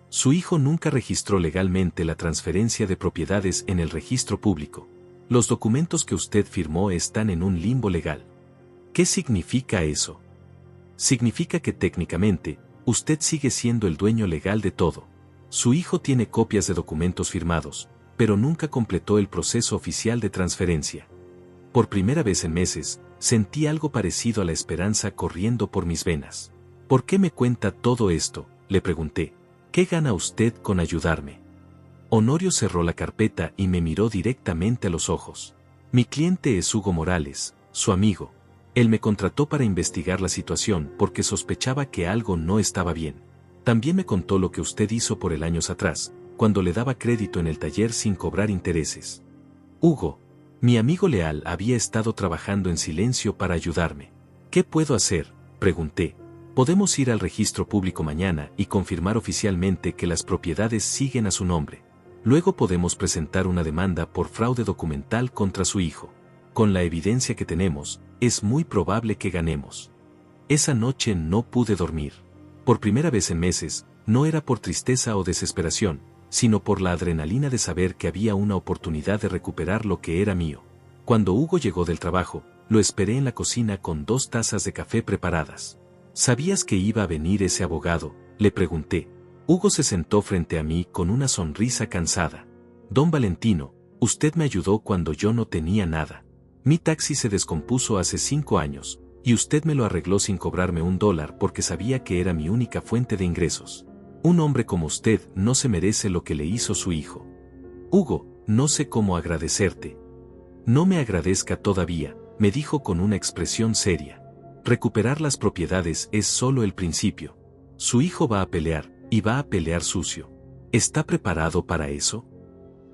S1: Su hijo nunca registró legalmente la transferencia de propiedades en el registro público. Los documentos que usted firmó están en un limbo legal. ¿Qué significa eso? Significa que técnicamente, usted sigue siendo el dueño legal de todo. Su hijo tiene copias de documentos firmados, pero nunca completó el proceso oficial de transferencia. Por primera vez en meses, sentí algo parecido a la esperanza corriendo por mis venas. ¿Por qué me cuenta todo esto?, le pregunté. ¿Qué gana usted con ayudarme? Honorio cerró la carpeta y me miró directamente a los ojos. Mi cliente es Hugo Morales, su amigo. Él me contrató para investigar la situación porque sospechaba que algo no estaba bien. También me contó lo que usted hizo por él años atrás, cuando le daba crédito en el taller sin cobrar intereses. Hugo, mi amigo leal, había estado trabajando en silencio para ayudarme. ¿Qué puedo hacer?, pregunté. Podemos ir al registro público mañana y confirmar oficialmente que las propiedades siguen a su nombre. Luego podemos presentar una demanda por fraude documental contra su hijo. Con la evidencia que tenemos, es muy probable que ganemos. Esa noche no pude dormir. Por primera vez en meses, no era por tristeza o desesperación, sino por la adrenalina de saber que había una oportunidad de recuperar lo que era mío. Cuando Hugo llegó del trabajo, lo esperé en la cocina con 2 tazas de café preparadas. ¿Sabías que iba a venir ese abogado?, le pregunté. Hugo se sentó frente a mí con una sonrisa cansada. Don Valentino, usted me ayudó cuando yo no tenía nada. Mi taxi se descompuso hace 5 años, y usted me lo arregló sin cobrarme $1 porque sabía que era mi única fuente de ingresos. Un hombre como usted no se merece lo que le hizo su hijo. Hugo, no sé cómo agradecerte. No me agradezca todavía, me dijo con una expresión seria. Recuperar las propiedades es solo el principio. Su hijo va a pelear, y va a pelear sucio. ¿Está preparado para eso?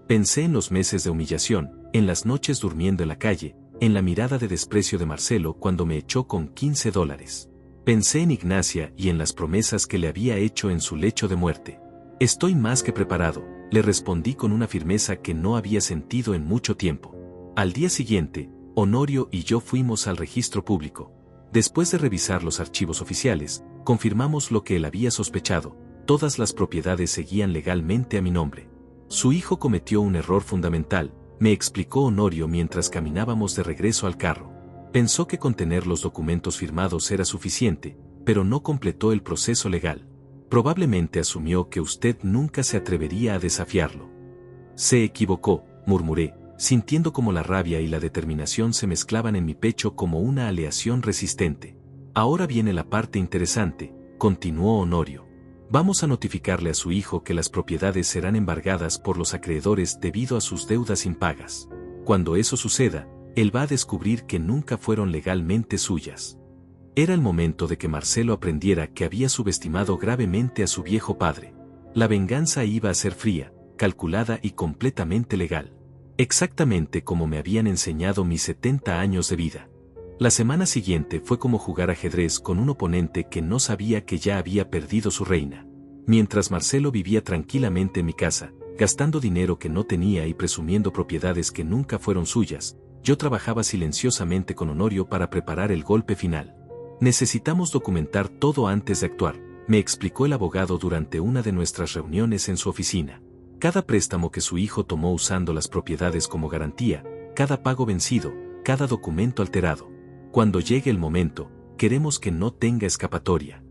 S1: Pensé en los meses de humillación, en las noches durmiendo en la calle, en la mirada de desprecio de Marcelo cuando me echó con $15. Pensé en Ignacia y en las promesas que le había hecho en su lecho de muerte. Estoy más que preparado, le respondí con una firmeza que no había sentido en mucho tiempo. Al día siguiente, Honorio y yo fuimos al registro público. Después de revisar los archivos oficiales, confirmamos lo que él había sospechado: todas las propiedades seguían legalmente a mi nombre. Su hijo cometió un error fundamental, me explicó Honorio mientras caminábamos de regreso al carro. Pensó que con tener los documentos firmados era suficiente, pero no completó el proceso legal. Probablemente asumió que usted nunca se atrevería a desafiarlo. Se equivocó, murmuré, sintiendo como la rabia y la determinación se mezclaban en mi pecho como una aleación resistente. Ahora viene la parte interesante, continuó Honorio. Vamos a notificarle a su hijo que las propiedades serán embargadas por los acreedores debido a sus deudas impagas. Cuando eso suceda, él va a descubrir que nunca fueron legalmente suyas. Era el momento de que Marcelo aprendiera que había subestimado gravemente a su viejo padre. La venganza iba a ser fría, calculada y completamente legal. Exactamente como me habían enseñado mis 70 años de vida. La semana siguiente fue como jugar ajedrez con un oponente que no sabía que ya había perdido su reina. Mientras Marcelo vivía tranquilamente en mi casa, gastando dinero que no tenía y presumiendo propiedades que nunca fueron suyas, yo trabajaba silenciosamente con Honorio para preparar el golpe final. Necesitamos documentar todo antes de actuar, me explicó el abogado durante una de nuestras reuniones en su oficina. Cada préstamo que su hijo tomó usando las propiedades como garantía, cada pago vencido, cada documento alterado. Cuando llegue el momento, queremos que no tenga escapatoria.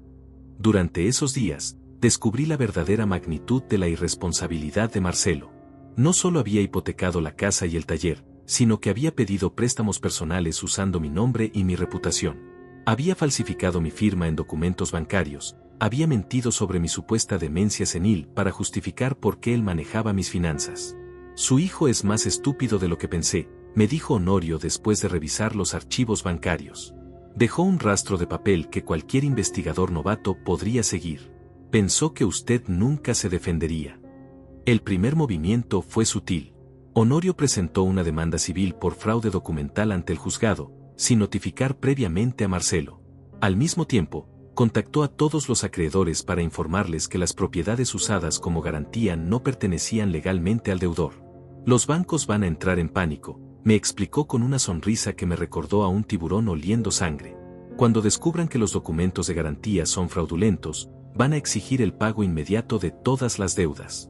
S1: Durante esos días, descubrí la verdadera magnitud de la irresponsabilidad de Marcelo. No solo había hipotecado la casa y el taller, sino que había pedido préstamos personales usando mi nombre y mi reputación. Había falsificado mi firma en documentos bancarios, había mentido sobre mi supuesta demencia senil para justificar por qué él manejaba mis finanzas. Su hijo es más estúpido de lo que pensé, me dijo Honorio después de revisar los archivos bancarios. Dejó un rastro de papel que cualquier investigador novato podría seguir. Pensó que usted nunca se defendería. El primer movimiento fue sutil. Honorio presentó una demanda civil por fraude documental ante el juzgado, sin notificar previamente a Marcelo. Al mismo tiempo, Contactó a todos los acreedores para informarles que las propiedades usadas como garantía no pertenecían legalmente al deudor. Los bancos van a entrar en pánico, me explicó con una sonrisa que me recordó a un tiburón oliendo sangre. Cuando descubran que los documentos de garantía son fraudulentos, van a exigir el pago inmediato de todas las deudas.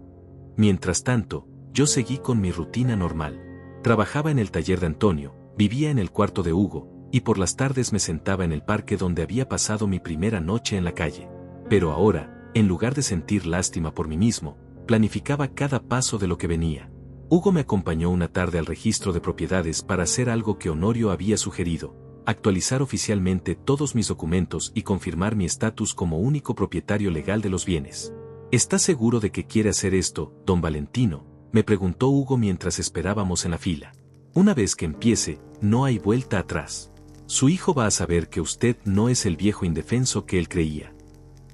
S1: Mientras tanto, yo seguí con mi rutina normal. Trabajaba en el taller de Antonio, vivía en el cuarto de Hugo, y por las tardes me sentaba en el parque donde había pasado mi primera noche en la calle. Pero ahora, en lugar de sentir lástima por mí mismo, planificaba cada paso de lo que venía. Hugo me acompañó una tarde al registro de propiedades para hacer algo que Honorio había sugerido: actualizar oficialmente todos mis documentos y confirmar mi estatus como único propietario legal de los bienes. ¿Está seguro de que quiere hacer esto, don Valentino?, me preguntó Hugo mientras esperábamos en la fila. Una vez que empiece, no hay vuelta atrás. Su hijo va a saber que usted no es el viejo indefenso que él creía.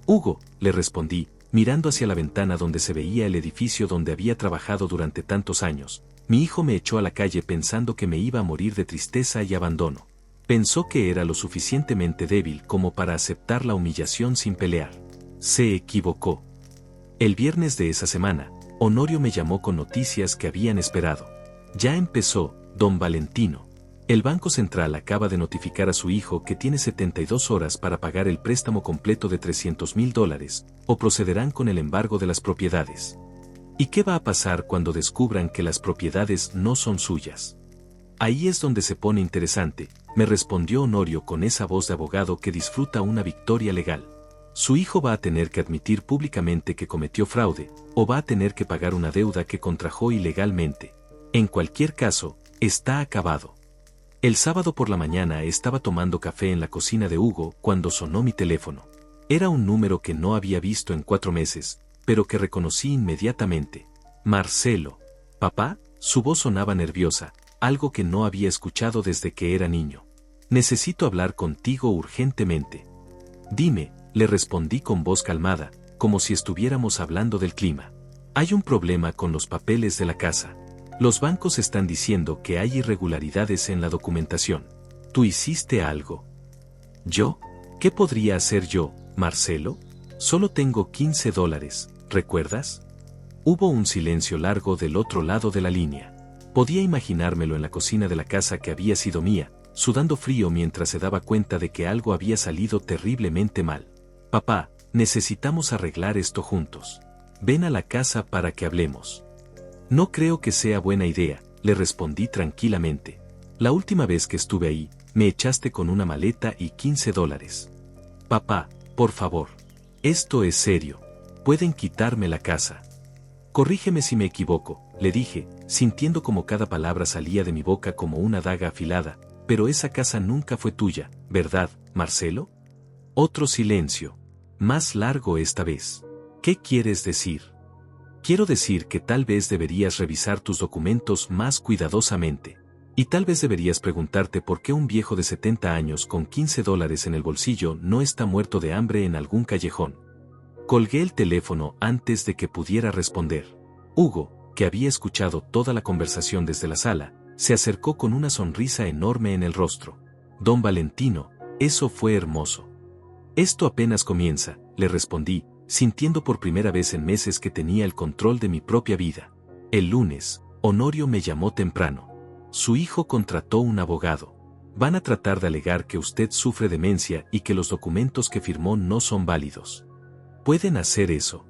S1: Hugo, le respondí, mirando hacia la ventana donde se veía el edificio donde había trabajado durante tantos años. Mi hijo me echó a la calle pensando que me iba a morir de tristeza y abandono. Pensó que era lo suficientemente débil como para aceptar la humillación sin pelear. Se equivocó. El viernes de esa semana, Honorio me llamó con noticias que habían esperado. Ya empezó, don Valentino. El Banco Central acaba de notificar a su hijo que tiene 72 horas para pagar el préstamo completo de $300,000, o procederán con el embargo de las propiedades. ¿Y qué va a pasar cuando descubran que las propiedades no son suyas? Ahí es donde se pone interesante, me respondió Honorio con esa voz de abogado que disfruta una victoria legal. Su hijo va a tener que admitir públicamente que cometió fraude, o va a tener que pagar una deuda que contrajo ilegalmente. En cualquier caso, está acabado. El sábado por la mañana estaba tomando café en la cocina de Hugo cuando sonó mi teléfono. Era un número que no había visto en 4 meses, pero que reconocí inmediatamente. Marcelo. ¿Papá? Su voz sonaba nerviosa, algo que no había escuchado desde que era niño. Necesito hablar contigo urgentemente. Dime, le respondí con voz calmada, como si estuviéramos hablando del clima. Hay un problema con los papeles de la casa. Los bancos están diciendo que hay irregularidades en la documentación. ¿Tú hiciste algo? ¿Yo? ¿Qué podría hacer yo, Marcelo? Solo tengo $15, ¿recuerdas? Hubo un silencio largo del otro lado de la línea. Podía imaginármelo en la cocina de la casa que había sido mía, sudando frío mientras se daba cuenta de que algo había salido terriblemente mal. Papá, necesitamos arreglar esto juntos. Ven a la casa para que hablemos. No creo que sea buena idea, le respondí tranquilamente. La última vez que estuve ahí, me echaste con una maleta y $15. Papá, por favor. Esto es serio. Pueden quitarme la casa. Corrígeme si me equivoco, le dije, sintiendo como cada palabra salía de mi boca como una daga afilada, pero esa casa nunca fue tuya, ¿verdad, Marcelo? Otro silencio. Más largo esta vez. ¿Qué quieres decir? Quiero decir que tal vez deberías revisar tus documentos más cuidadosamente. Y tal vez deberías preguntarte por qué un viejo de 70 años con $15 en el bolsillo no está muerto de hambre en algún callejón. Colgué el teléfono antes de que pudiera responder. Hugo, que había escuchado toda la conversación desde la sala, se acercó con una sonrisa enorme en el rostro. Don Valentino, eso fue hermoso. Esto apenas comienza, le respondí, sintiendo por primera vez en meses que tenía el control de mi propia vida. El lunes, Honorio me llamó temprano. Su hijo contrató un abogado. Van a tratar de alegar que usted sufre demencia y que los documentos que firmó no son válidos. ¿Pueden hacer eso?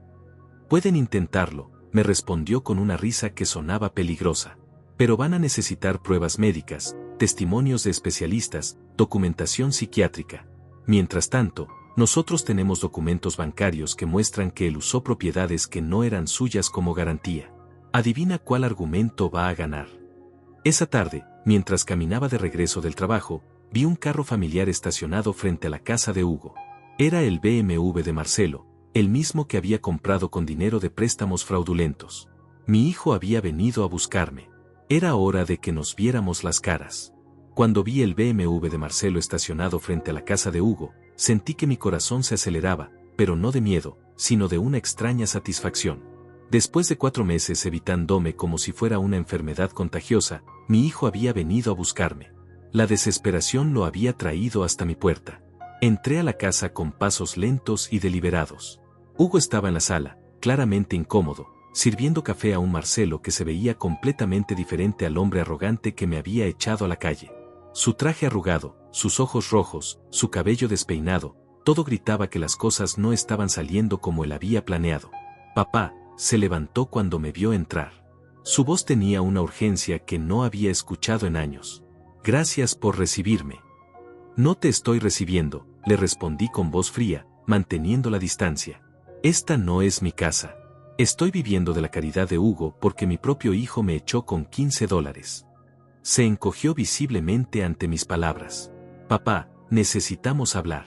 S1: Pueden intentarlo, me respondió con una risa que sonaba peligrosa. Pero van a necesitar pruebas médicas, testimonios de especialistas, documentación psiquiátrica. Mientras tanto, nosotros tenemos documentos bancarios que muestran que él usó propiedades que no eran suyas como garantía. Adivina cuál argumento va a ganar. Esa tarde, mientras caminaba de regreso del trabajo, vi un carro familiar estacionado frente a la casa de Hugo. Era el BMW de Marcelo, el mismo que había comprado con dinero de préstamos fraudulentos. Mi hijo había venido a buscarme. Era hora de que nos viéramos las caras. Cuando vi el BMW de Marcelo estacionado frente a la casa de Hugo, sentí que mi corazón se aceleraba, pero no de miedo, sino de una extraña satisfacción. Después de 4 meses evitándome como si fuera una enfermedad contagiosa, mi hijo había venido a buscarme. La desesperación lo había traído hasta mi puerta. Entré a la casa con pasos lentos y deliberados. Hugo estaba en la sala, claramente incómodo, sirviendo café a un Marcelo que se veía completamente diferente al hombre arrogante que me había echado a la calle. Su traje arrugado, sus ojos rojos, su cabello despeinado, todo gritaba que las cosas no estaban saliendo como él había planeado. Papá se levantó cuando me vio entrar. Su voz tenía una urgencia que no había escuchado en años. Gracias por recibirme. No te estoy recibiendo, le respondí con voz fría, manteniendo la distancia. Esta no es mi casa. Estoy viviendo de la caridad de Hugo porque mi propio hijo me echó con $15. Se encogió visiblemente ante mis palabras. Papá, necesitamos hablar.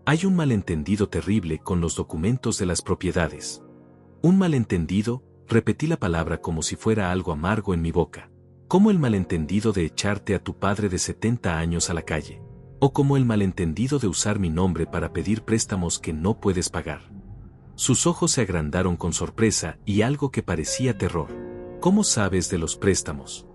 S1: Hay un malentendido terrible con los documentos de las propiedades. Un malentendido, repetí la palabra como si fuera algo amargo en mi boca. Como el malentendido de echarte a tu padre de 70 años a la calle. O como el malentendido de usar mi nombre para pedir préstamos que no puedes pagar. Sus ojos se agrandaron con sorpresa y algo que parecía terror. ¿Cómo sabes de los préstamos?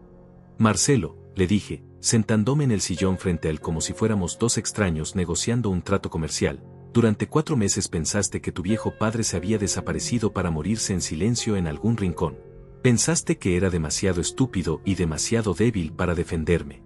S1: Marcelo, le dije, sentándome en el sillón frente a él como si fuéramos dos extraños negociando un trato comercial. Durante 4 meses pensaste que tu viejo padre se había desaparecido para morirse en silencio en algún rincón. Pensaste que era demasiado estúpido y demasiado débil para defenderme.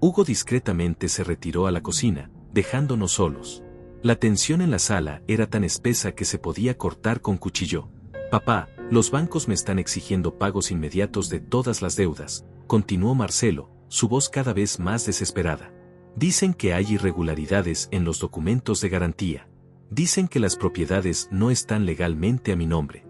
S1: Hugo discretamente se retiró a la cocina, dejándonos solos. La tensión en la sala era tan espesa que se podía cortar con cuchillo. Papá, los bancos me están exigiendo pagos inmediatos de todas las deudas, continuó Marcelo, su voz cada vez más desesperada. Dicen que hay irregularidades en los documentos de garantía. Dicen que las propiedades no están legalmente a mi nombre.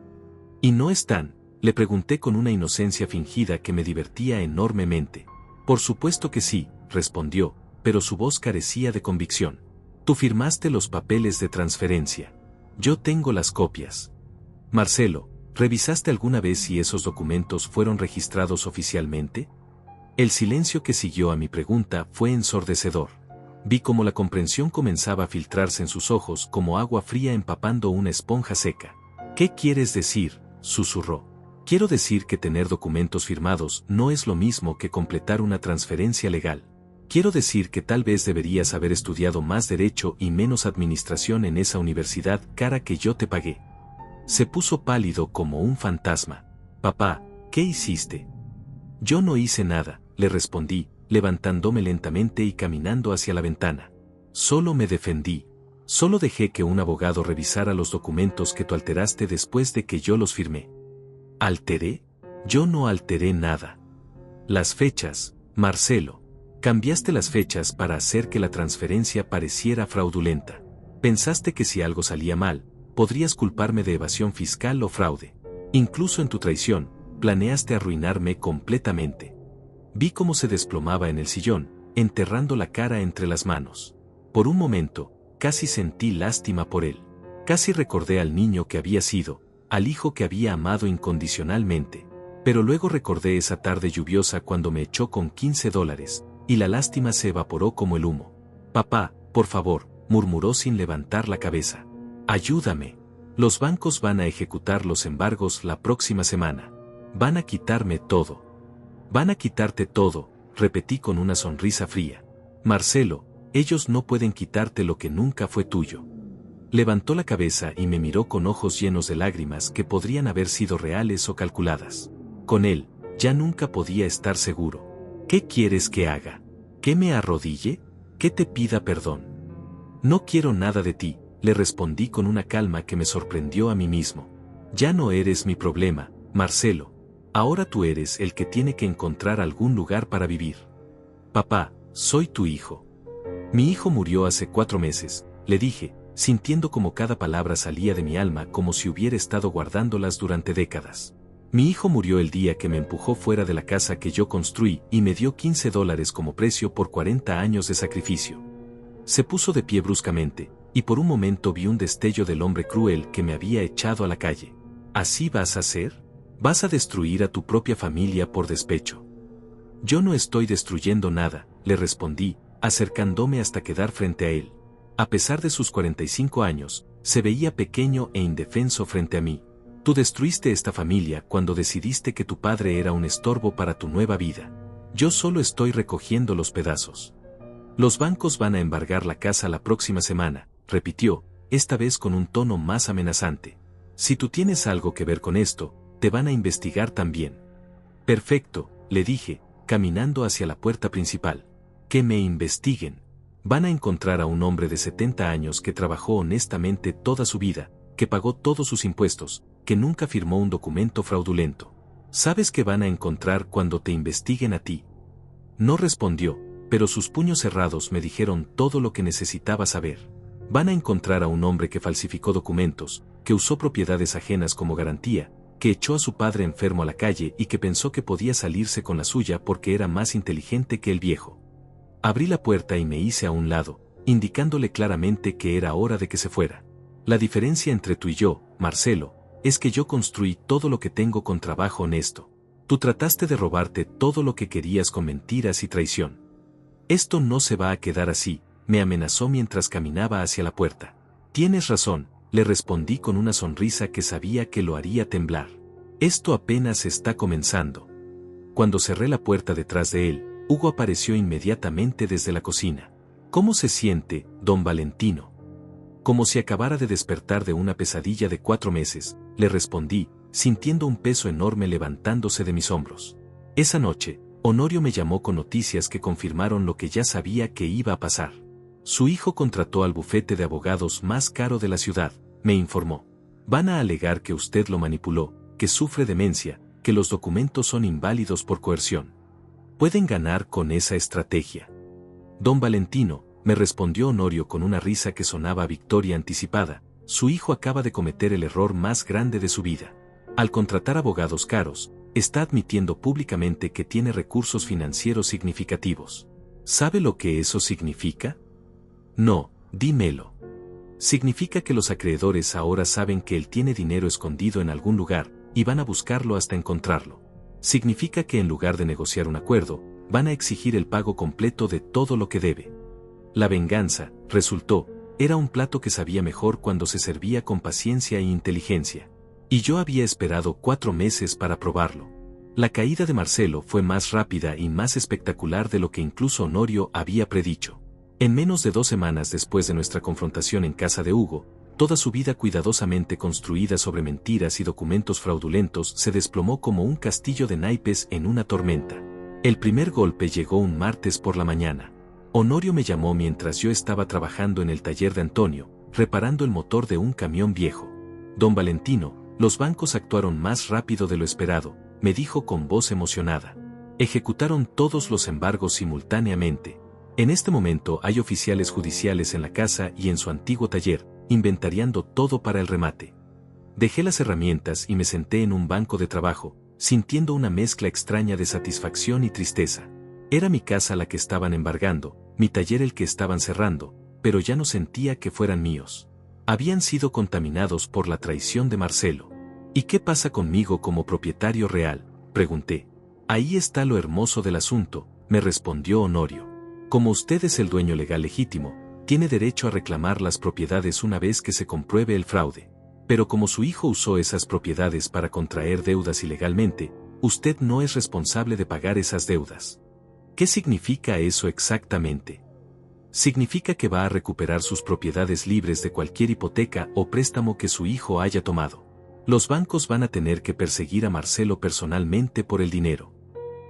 S1: ¿Y no están? Le pregunté con una inocencia fingida que me divertía enormemente. Por supuesto que sí, respondió, pero su voz carecía de convicción. Tú firmaste los papeles de transferencia. Yo tengo las copias. Marcelo, ¿revisaste alguna vez si esos documentos fueron registrados oficialmente? El silencio que siguió a mi pregunta fue ensordecedor. Vi cómo la comprensión comenzaba a filtrarse en sus ojos como agua fría empapando una esponja seca. ¿Qué quieres decir?, susurró. Quiero decir que tener documentos firmados no es lo mismo que completar una transferencia legal. Quiero decir que tal vez deberías haber estudiado más derecho y menos administración en esa universidad cara que yo te pagué. Se puso pálido como un fantasma. Papá, ¿qué hiciste? Yo no hice nada, le respondí, levantándome lentamente y caminando hacia la ventana. Solo me defendí. Solo dejé que un abogado revisara los documentos que tú alteraste después de que yo los firmé. ¿Alteré? Yo no alteré nada. Las fechas, Marcelo. Cambiaste las fechas para hacer que la transferencia pareciera fraudulenta. Pensaste que si algo salía mal, podrías culparme de evasión fiscal o fraude. Incluso en tu traición, planeaste arruinarme completamente. Vi cómo se desplomaba en el sillón, enterrando la cara entre las manos. Por un momento, casi sentí lástima por él. Casi recordé al niño que había sido, al hijo que había amado incondicionalmente. Pero luego recordé esa tarde lluviosa cuando me echó con $15, y la lástima se evaporó como el humo. Papá, por favor, murmuró sin levantar la cabeza. Ayúdame. Los bancos van a ejecutar los embargos la próxima semana. Van a quitarme todo. Van a quitarte todo, repetí con una sonrisa fría. Marcelo, ellos no pueden quitarte lo que nunca fue tuyo. Levantó la cabeza y me miró con ojos llenos de lágrimas que podrían haber sido reales o calculadas. Con él, ya nunca podía estar seguro. ¿Qué quieres que haga? ¿Que me arrodille? ¿Que te pida perdón? No quiero nada de ti, le respondí con una calma que me sorprendió a mí mismo. Ya no eres mi problema, Marcelo. Ahora tú eres el que tiene que encontrar algún lugar para vivir. Papá, soy tu hijo. Mi hijo murió hace 4 meses, le dije, sintiendo como cada palabra salía de mi alma como si hubiera estado guardándolas durante décadas. Mi hijo murió el día que me empujó fuera de la casa que yo construí y me dio $15 como precio por 40 años de sacrificio. Se puso de pie bruscamente, y por un momento vi un destello del hombre cruel que me había echado a la calle. ¿Así vas a hacer? ¿Vas a destruir a tu propia familia por despecho? Yo no estoy destruyendo nada, le respondí, acercándome hasta quedar frente a él. A pesar de sus 45 años, se veía pequeño e indefenso frente a mí. Tú destruiste esta familia cuando decidiste que tu padre era un estorbo para tu nueva vida. Yo solo estoy recogiendo los pedazos. Los bancos van a embargar la casa la próxima semana, repitió, esta vez con un tono más amenazante. Si tú tienes algo que ver con esto, te van a investigar también. Perfecto, le dije, caminando hacia la puerta principal. Que me investiguen. Van a encontrar a un hombre de 70 años que trabajó honestamente toda su vida, que pagó todos sus impuestos, que nunca firmó un documento fraudulento. ¿Sabes qué van a encontrar cuando te investiguen a ti? No respondió, pero sus puños cerrados me dijeron todo lo que necesitaba saber. Van a encontrar a un hombre que falsificó documentos, que usó propiedades ajenas como garantía, que echó a su padre enfermo a la calle y que pensó que podía salirse con la suya porque era más inteligente que el viejo. Abrí la puerta y me hice a un lado, indicándole claramente que era hora de que se fuera. La diferencia entre tú y yo, Marcelo, es que yo construí todo lo que tengo con trabajo honesto. Tú trataste de robarte todo lo que querías con mentiras y traición. Esto no se va a quedar así, me amenazó mientras caminaba hacia la puerta. Tienes razón, le respondí con una sonrisa que sabía que lo haría temblar. Esto apenas está comenzando. Cuando cerré la puerta detrás de él, Hugo apareció inmediatamente desde la cocina. ¿Cómo se siente, don Valentino? Como si acabara de despertar de una pesadilla de 4 meses, le respondí, sintiendo un peso enorme levantándose de mis hombros. Esa noche, Honorio me llamó con noticias que confirmaron lo que ya sabía que iba a pasar. Su hijo contrató al bufete de abogados más caro de la ciudad, me informó. Van a alegar que usted lo manipuló, que sufre demencia, que los documentos son inválidos por coerción. Pueden ganar con esa estrategia. Don Valentino, me respondió Honorio con una risa que sonaba a victoria anticipada, su hijo acaba de cometer el error más grande de su vida. Al contratar abogados caros, está admitiendo públicamente que tiene recursos financieros significativos. ¿Sabe lo que eso significa? No, dímelo. Significa que los acreedores ahora saben que él tiene dinero escondido en algún lugar, y van a buscarlo hasta encontrarlo. Significa que en lugar de negociar un acuerdo, van a exigir el pago completo de todo lo que debe. La venganza, resultó, era un plato que sabía mejor cuando se servía con paciencia e inteligencia. Y yo había esperado 4 meses para probarlo. La caída de Marcelo fue más rápida y más espectacular de lo que incluso Honorio había predicho. En menos de 2 semanas después de nuestra confrontación en casa de Hugo, toda su vida cuidadosamente construida sobre mentiras y documentos fraudulentos se desplomó como un castillo de naipes en una tormenta. El primer golpe llegó un martes por la mañana. Honorio me llamó mientras yo estaba trabajando en el taller de Antonio, reparando el motor de un camión viejo. Don Valentino, los bancos actuaron más rápido de lo esperado, me dijo con voz emocionada. Ejecutaron todos los embargos simultáneamente. En este momento hay oficiales judiciales en la casa y en su antiguo taller, inventariando todo para el remate. Dejé las herramientas y me senté en un banco de trabajo, sintiendo una mezcla extraña de satisfacción y tristeza. Era mi casa la que estaban embargando, mi taller el que estaban cerrando, pero ya no sentía que fueran míos. Habían sido contaminados por la traición de Marcelo. ¿Y qué pasa conmigo como propietario real?, pregunté. Ahí está lo hermoso del asunto, me respondió Honorio. Como usted es el dueño legal legítimo, tiene derecho a reclamar las propiedades una vez que se compruebe el fraude. Pero como su hijo usó esas propiedades para contraer deudas ilegalmente, usted no es responsable de pagar esas deudas. ¿Qué significa eso exactamente? Significa que va a recuperar sus propiedades libres de cualquier hipoteca o préstamo que su hijo haya tomado. Los bancos van a tener que perseguir a Marcelo personalmente por el dinero.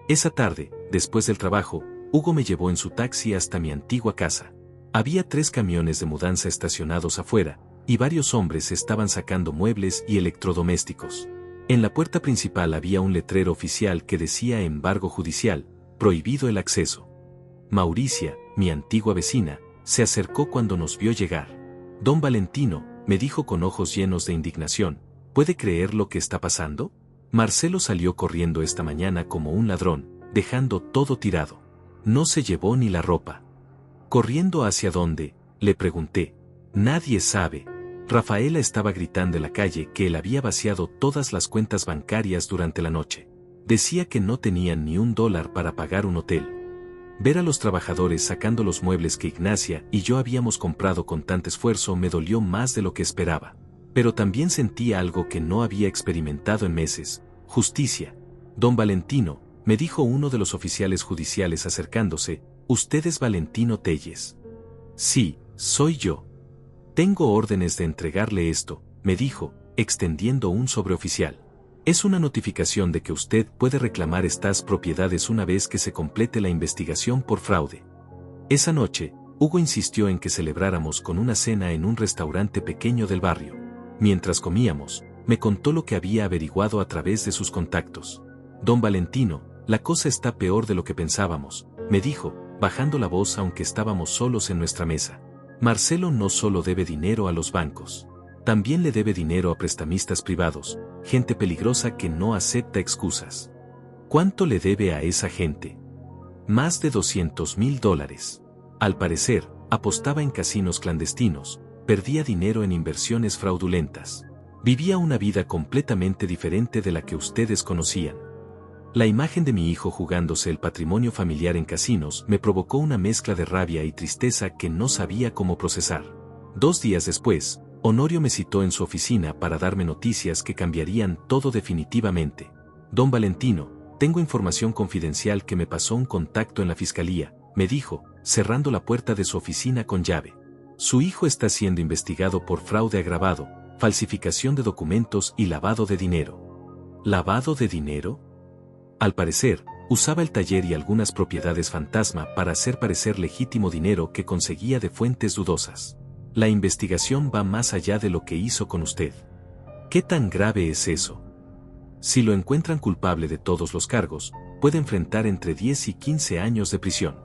S1: Esa tarde, después del trabajo, Hugo me llevó en su taxi hasta mi antigua casa. Había 3 camiones de mudanza estacionados afuera, y varios hombres estaban sacando muebles y electrodomésticos. En la puerta principal había un letrero oficial que decía embargo judicial, prohibido el acceso. Mauricia, mi antigua vecina, se acercó cuando nos vio llegar. Don Valentino, me dijo con ojos llenos de indignación, ¿puede creer lo que está pasando? Marcelo salió corriendo esta mañana como un ladrón, dejando todo tirado. No se llevó ni la ropa. ¿Corriendo hacia dónde?, le pregunté. Nadie sabe. Rafaela estaba gritando en la calle que él había vaciado todas las cuentas bancarias durante la noche. Decía que no tenían ni $1 para pagar un hotel. Ver a los trabajadores sacando los muebles que Ignacia y yo habíamos comprado con tanto esfuerzo me dolió más de lo que esperaba. Pero también sentía algo que no había experimentado en meses: justicia. Don Valentino, me dijo uno de los oficiales judiciales acercándose, ¿Usted es Valentino Telles? Sí, soy yo. Tengo órdenes de entregarle esto, me dijo, extendiendo un sobreoficial. Es una notificación de que usted puede reclamar estas propiedades una vez que se complete la investigación por fraude. Esa noche, Hugo insistió en que celebráramos con una cena en un restaurante pequeño del barrio. Mientras comíamos, me contó lo que había averiguado a través de sus contactos. Don Valentino, la cosa está peor de lo que pensábamos, me dijo, bajando la voz aunque estábamos solos en nuestra mesa. Marcelo no solo debe dinero a los bancos. También le debe dinero a prestamistas privados, gente peligrosa que no acepta excusas. ¿Cuánto le debe a esa gente? Más de $200,000. Al parecer, apostaba en casinos clandestinos, perdía dinero en inversiones fraudulentas. Vivía una vida completamente diferente de la que ustedes conocían. La imagen de mi hijo jugándose el patrimonio familiar en casinos me provocó una mezcla de rabia y tristeza que no sabía cómo procesar. 2 días después, Honorio me citó en su oficina para darme noticias que cambiarían todo definitivamente. Don Valentino, tengo información confidencial que me pasó un contacto en la fiscalía, me dijo, cerrando la puerta de su oficina con llave. Su hijo está siendo investigado por fraude agravado, falsificación de documentos y lavado de dinero. ¿Lavado de dinero? Al parecer, usaba el taller y algunas propiedades fantasma para hacer parecer legítimo dinero que conseguía de fuentes dudosas. La investigación va más allá de lo que hizo con usted. ¿Qué tan grave es eso? Si lo encuentran culpable de todos los cargos, puede enfrentar entre 10 y 15 años de prisión.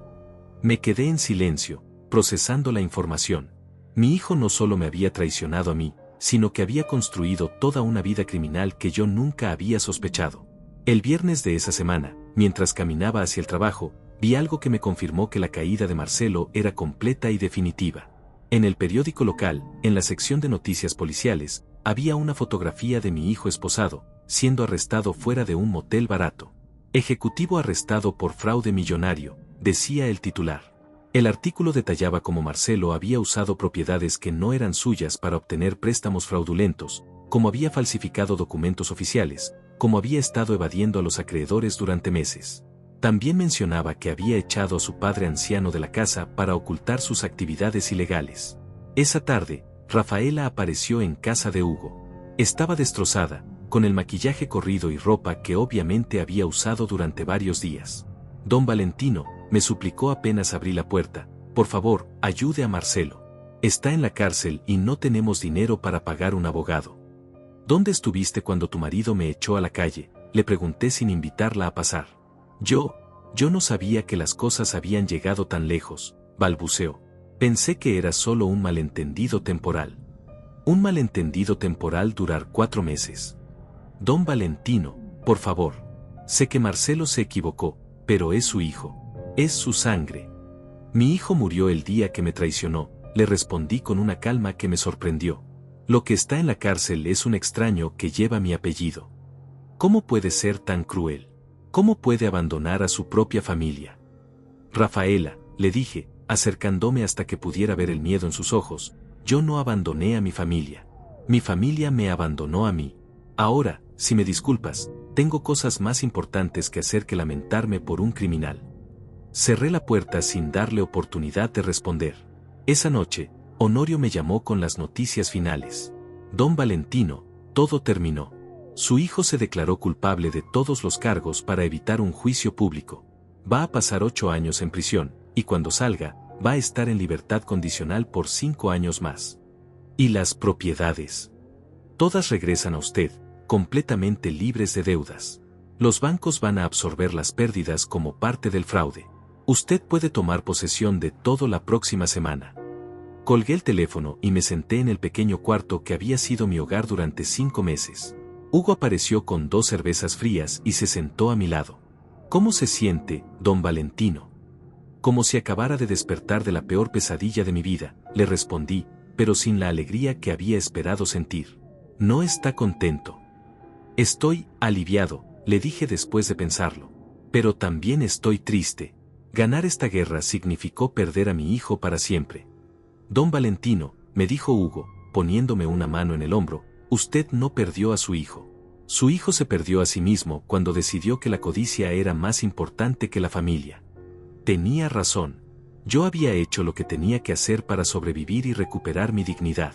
S1: Me quedé en silencio, procesando la información. Mi hijo no solo me había traicionado a mí, sino que había construido toda una vida criminal que yo nunca había sospechado. El viernes de esa semana, mientras caminaba hacia el trabajo, vi algo que me confirmó que la caída de Marcelo era completa y definitiva. En el periódico local, en la sección de noticias policiales, había una fotografía de mi hijo esposado, siendo arrestado fuera de un motel barato. Ejecutivo arrestado por fraude millonario, decía el titular. El artículo detallaba cómo Marcelo había usado propiedades que no eran suyas para obtener préstamos fraudulentos, cómo había falsificado documentos oficiales, cómo había estado evadiendo a los acreedores durante meses. También mencionaba que había echado a su padre anciano de la casa para ocultar sus actividades ilegales. Esa tarde, Rafaela apareció en casa de Hugo. Estaba destrozada, con el maquillaje corrido y ropa que obviamente había usado durante varios días. Don Valentino, me suplicó apenas abrí la puerta, por favor, ayude a Marcelo. Está en la cárcel y no tenemos dinero para pagar un abogado. ¿Dónde estuviste cuando tu marido me echó a la calle?, le pregunté sin invitarla a pasar. Yo no sabía que las cosas habían llegado tan lejos, balbuceó. Pensé que era solo un malentendido temporal. Un malentendido temporal durar 4 meses. Don Valentino, por favor. Sé que Marcelo se equivocó, pero es su hijo. Es su sangre. Mi hijo murió el día que me traicionó, le respondí con una calma que me sorprendió. Lo que está en la cárcel es un extraño que lleva mi apellido. ¿Cómo puede ser tan cruel? ¿Cómo puede abandonar a su propia familia? Rafaela, le dije, acercándome hasta que pudiera ver el miedo en sus ojos, yo no abandoné a mi familia. Mi familia me abandonó a mí. Ahora, si me disculpas, tengo cosas más importantes que hacer que lamentarme por un criminal. Cerré la puerta sin darle oportunidad de responder. Esa noche, Honorio me llamó con las noticias finales. Don Valentino, todo terminó. Su hijo se declaró culpable de todos los cargos para evitar un juicio público. Va a pasar 8 años en prisión, y cuando salga, va a estar en libertad condicional por 5 años más. ¿Y las propiedades? Todas regresan a usted, completamente libres de deudas. Los bancos van a absorber las pérdidas como parte del fraude. Usted puede tomar posesión de todo la próxima semana. Colgué el teléfono y me senté en el pequeño cuarto que había sido mi hogar durante 5 meses. Hugo apareció con 2 cervezas frías y se sentó a mi lado. ¿Cómo se siente, don Valentino? Como si acabara de despertar de la peor pesadilla de mi vida, le respondí, pero sin la alegría que había esperado sentir. No está contento. Estoy aliviado, le dije después de pensarlo. Pero también estoy triste. Ganar esta guerra significó perder a mi hijo para siempre. Don Valentino, me dijo Hugo, poniéndome una mano en el hombro, usted no perdió a su hijo. Su hijo se perdió a sí mismo cuando decidió que la codicia era más importante que la familia. Tenía razón. Yo había hecho lo que tenía que hacer para sobrevivir y recuperar mi dignidad.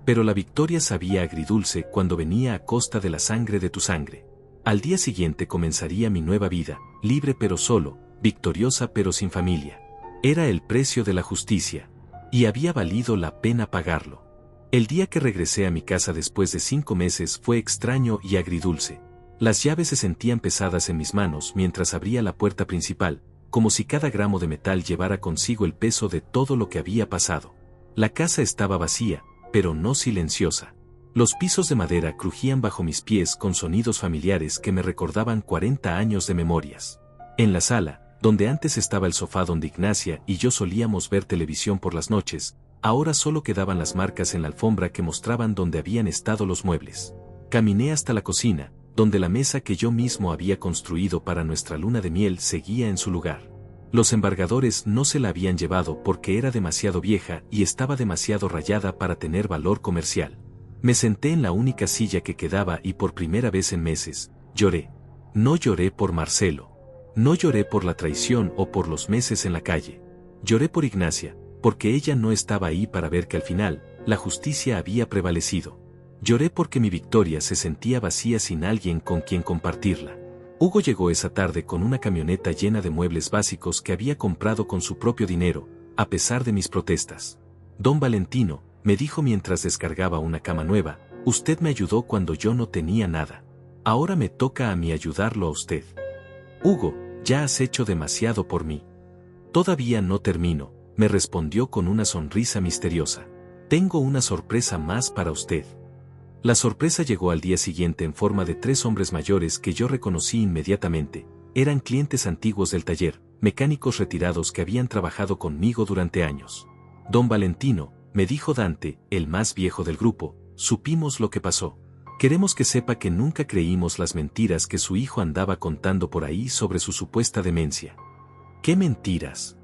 S1: Pero la victoria sabía agridulce cuando venía a costa de la sangre de tu sangre. Al día siguiente comenzaría mi nueva vida, libre pero solo, victoriosa pero sin familia. Era el precio de la justicia. Y había valido la pena pagarlo. El día que regresé a mi casa después de 5 meses fue extraño y agridulce. Las llaves se sentían pesadas en mis manos mientras abría la puerta principal, como si cada gramo de metal llevara consigo el peso de todo lo que había pasado. La casa estaba vacía, pero no silenciosa. Los pisos de madera crujían bajo mis pies con sonidos familiares que me recordaban 40 años de memorias. En la sala, donde antes estaba el sofá donde Ignacia y yo solíamos ver televisión por las noches, ahora solo quedaban las marcas en la alfombra que mostraban dónde habían estado los muebles. Caminé hasta la cocina, donde la mesa que yo mismo había construido para nuestra luna de miel seguía en su lugar. Los embargadores no se la habían llevado porque era demasiado vieja y estaba demasiado rayada para tener valor comercial. Me senté en la única silla que quedaba y por primera vez en meses, lloré. No lloré por Marcelo. No lloré por la traición o por los meses en la calle. Lloré por Ignacia, porque ella no estaba ahí para ver que al final, la justicia había prevalecido. Lloré porque mi victoria se sentía vacía sin alguien con quien compartirla. Hugo llegó esa tarde con una camioneta llena de muebles básicos que había comprado con su propio dinero, a pesar de mis protestas. Don Valentino, me dijo mientras descargaba una cama nueva, usted me ayudó cuando yo no tenía nada. Ahora me toca a mí ayudarlo a usted. Hugo, ya has hecho demasiado por mí. Todavía no termino, me respondió con una sonrisa misteriosa. Tengo una sorpresa más para usted. La sorpresa llegó al día siguiente en forma de 3 hombres mayores que yo reconocí inmediatamente. Eran clientes antiguos del taller, mecánicos retirados que habían trabajado conmigo durante años. Don Valentino, me dijo Dante, el más viejo del grupo, supimos lo que pasó. Queremos que sepa que nunca creímos las mentiras que su hijo andaba contando por ahí sobre su supuesta demencia. ¿Qué mentiras?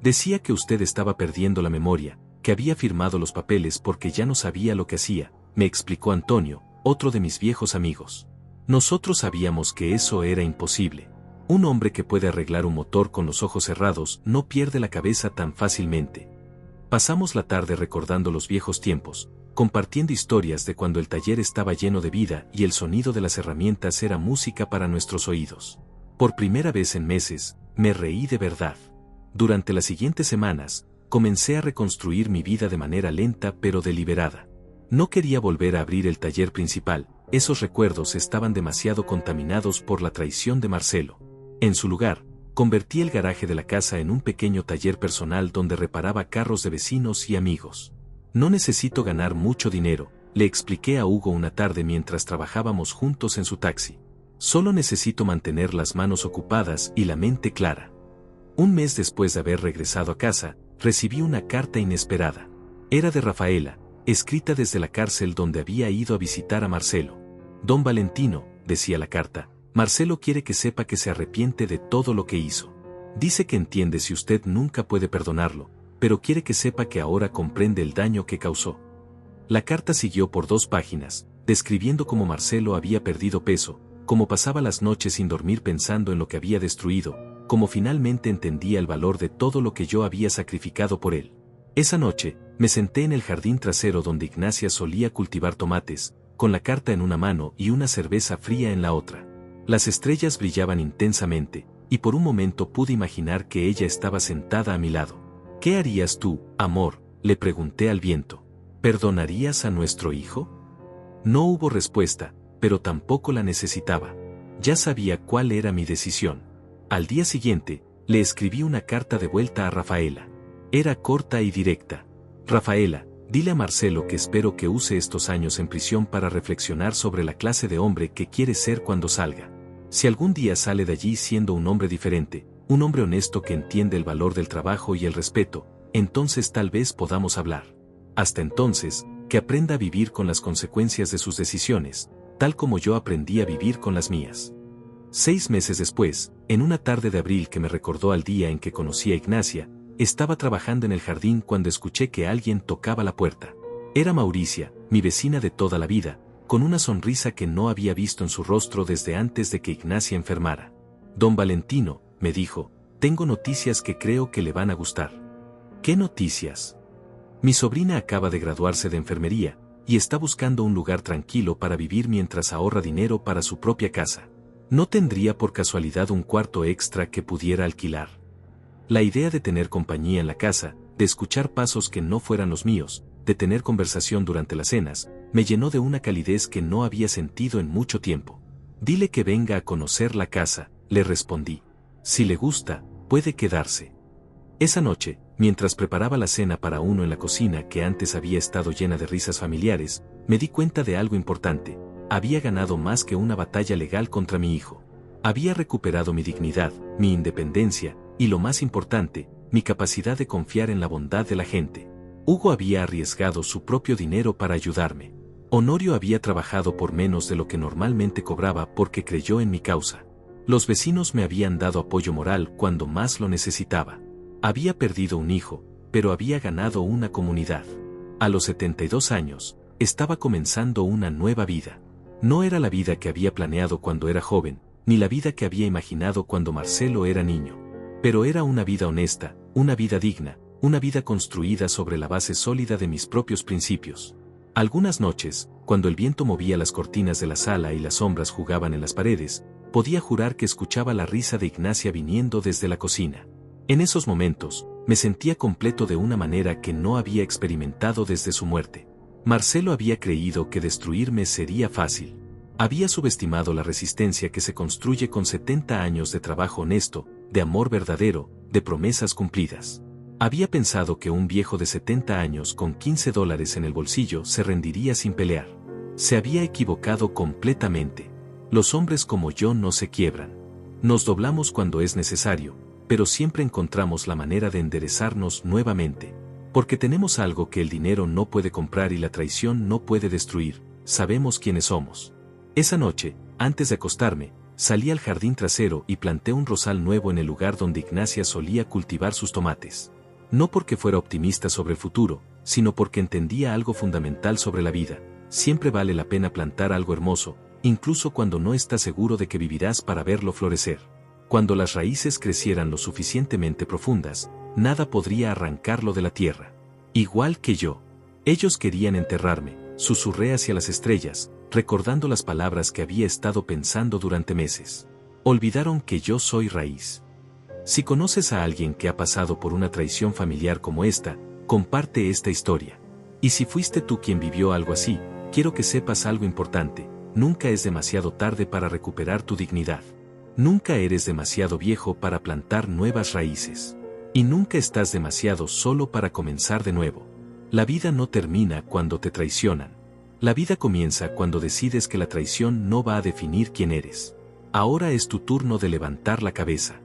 S1: Decía que usted estaba perdiendo la memoria, que había firmado los papeles porque ya no sabía lo que hacía, me explicó Antonio, otro de mis viejos amigos. Nosotros sabíamos que eso era imposible. Un hombre que puede arreglar un motor con los ojos cerrados no pierde la cabeza tan fácilmente. Pasamos la tarde recordando los viejos tiempos, compartiendo historias de cuando el taller estaba lleno de vida y el sonido de las herramientas era música para nuestros oídos. Por primera vez en meses, me reí de verdad. Durante las siguientes semanas, comencé a reconstruir mi vida de manera lenta pero deliberada. No quería volver a abrir el taller principal, esos recuerdos estaban demasiado contaminados por la traición de Marcelo. En su lugar, convertí el garaje de la casa en un pequeño taller personal donde reparaba carros de vecinos y amigos. No necesito ganar mucho dinero, le expliqué a Hugo una tarde mientras trabajábamos juntos en su taxi. Solo necesito mantener las manos ocupadas y la mente clara. Un mes después de haber regresado a casa, recibí una carta inesperada. Era de Rafaela, escrita desde la cárcel donde había ido a visitar a Marcelo. Don Valentino, decía la carta, Marcelo quiere que sepa que se arrepiente de todo lo que hizo. Dice que entiende si usted nunca puede perdonarlo, pero quiere que sepa que ahora comprende el daño que causó. La carta siguió por 2 páginas, describiendo cómo Marcelo había perdido peso, cómo pasaba las noches sin dormir pensando en lo que había destruido, cómo finalmente entendía el valor de todo lo que yo había sacrificado por él. Esa noche, me senté en el jardín trasero donde Ignacia solía cultivar tomates, con la carta en una mano y una cerveza fría en la otra. Las estrellas brillaban intensamente, y por un momento pude imaginar que ella estaba sentada a mi lado. ¿Qué harías tú, amor?, le pregunté al viento. ¿Perdonarías a nuestro hijo? No hubo respuesta, pero tampoco la necesitaba. Ya sabía cuál era mi decisión. Al día siguiente, le escribí una carta de vuelta a Rafaela. Era corta y directa. Rafaela, dile a Marcelo que espero que use estos años en prisión para reflexionar sobre la clase de hombre que quiere ser cuando salga. Si algún día sale de allí siendo un hombre diferente, un hombre honesto que entiende el valor del trabajo y el respeto, entonces tal vez podamos hablar. Hasta entonces, que aprenda a vivir con las consecuencias de sus decisiones, tal como yo aprendí a vivir con las mías. 6 meses después, en una tarde de abril que me recordó al día en que conocí a Ignacia, estaba trabajando en el jardín cuando escuché que alguien tocaba la puerta. Era Mauricia, mi vecina de toda la vida, con una sonrisa que no había visto en su rostro desde antes de que Ignacia enfermara. Don Valentino, me dijo, tengo noticias que creo que le van a gustar. ¿Qué noticias? Mi sobrina acaba de graduarse de enfermería, y está buscando un lugar tranquilo para vivir mientras ahorra dinero para su propia casa. No tendría por casualidad un cuarto extra que pudiera alquilar. La idea de tener compañía en la casa, de escuchar pasos que no fueran los míos, de tener conversación durante las cenas, me llenó de una calidez que no había sentido en mucho tiempo. Dile que venga a conocer la casa, le respondí. Si le gusta, puede quedarse. Esa noche, mientras preparaba la cena para uno en la cocina que antes había estado llena de risas familiares, me di cuenta de algo importante. Había ganado más que una batalla legal contra mi hijo. Había recuperado mi dignidad, mi independencia, y lo más importante, mi capacidad de confiar en la bondad de la gente. Hugo había arriesgado su propio dinero para ayudarme. Honorio había trabajado por menos de lo que normalmente cobraba porque creyó en mi causa. Los vecinos me habían dado apoyo moral cuando más lo necesitaba. Había perdido un hijo, pero había ganado una comunidad. A los 72 años, estaba comenzando una nueva vida. No era la vida que había planeado cuando era joven, ni la vida que había imaginado cuando Marcelo era niño. Pero era una vida honesta, una vida digna, una vida construida sobre la base sólida de mis propios principios. Algunas noches, cuando el viento movía las cortinas de la sala y las sombras jugaban en las paredes, podía jurar que escuchaba la risa de Ignacia viniendo desde la cocina. En esos momentos, me sentía completo de una manera que no había experimentado desde su muerte. Marcelo había creído que destruirme sería fácil. Había subestimado la resistencia que se construye con 70 años de trabajo honesto, de amor verdadero, de promesas cumplidas. Había pensado que un viejo de 70 años con $15 en el bolsillo se rendiría sin pelear. Se había equivocado completamente. Los hombres como yo no se quiebran. Nos doblamos cuando es necesario, pero siempre encontramos la manera de enderezarnos nuevamente. Porque tenemos algo que el dinero no puede comprar y la traición no puede destruir, sabemos quiénes somos. Esa noche, antes de acostarme, salí al jardín trasero y planté un rosal nuevo en el lugar donde Ignacia solía cultivar sus tomates. No porque fuera optimista sobre el futuro, sino porque entendía algo fundamental sobre la vida. Siempre vale la pena plantar algo hermoso, incluso cuando no estás seguro de que vivirás para verlo florecer. Cuando las raíces crecieran lo suficientemente profundas, nada podría arrancarlo de la tierra. Igual que yo. Ellos querían enterrarme, susurré hacia las estrellas, recordando las palabras que había estado pensando durante meses. Olvidaron que yo soy raíz. Si conoces a alguien que ha pasado por una traición familiar como esta, comparte esta historia. Y si fuiste tú quien vivió algo así, quiero que sepas algo importante: nunca es demasiado tarde para recuperar tu dignidad. Nunca eres demasiado viejo para plantar nuevas raíces. Y nunca estás demasiado solo para comenzar de nuevo. La vida no termina cuando te traicionan. La vida comienza cuando decides que la traición no va a definir quién eres. Ahora es tu turno de levantar la cabeza.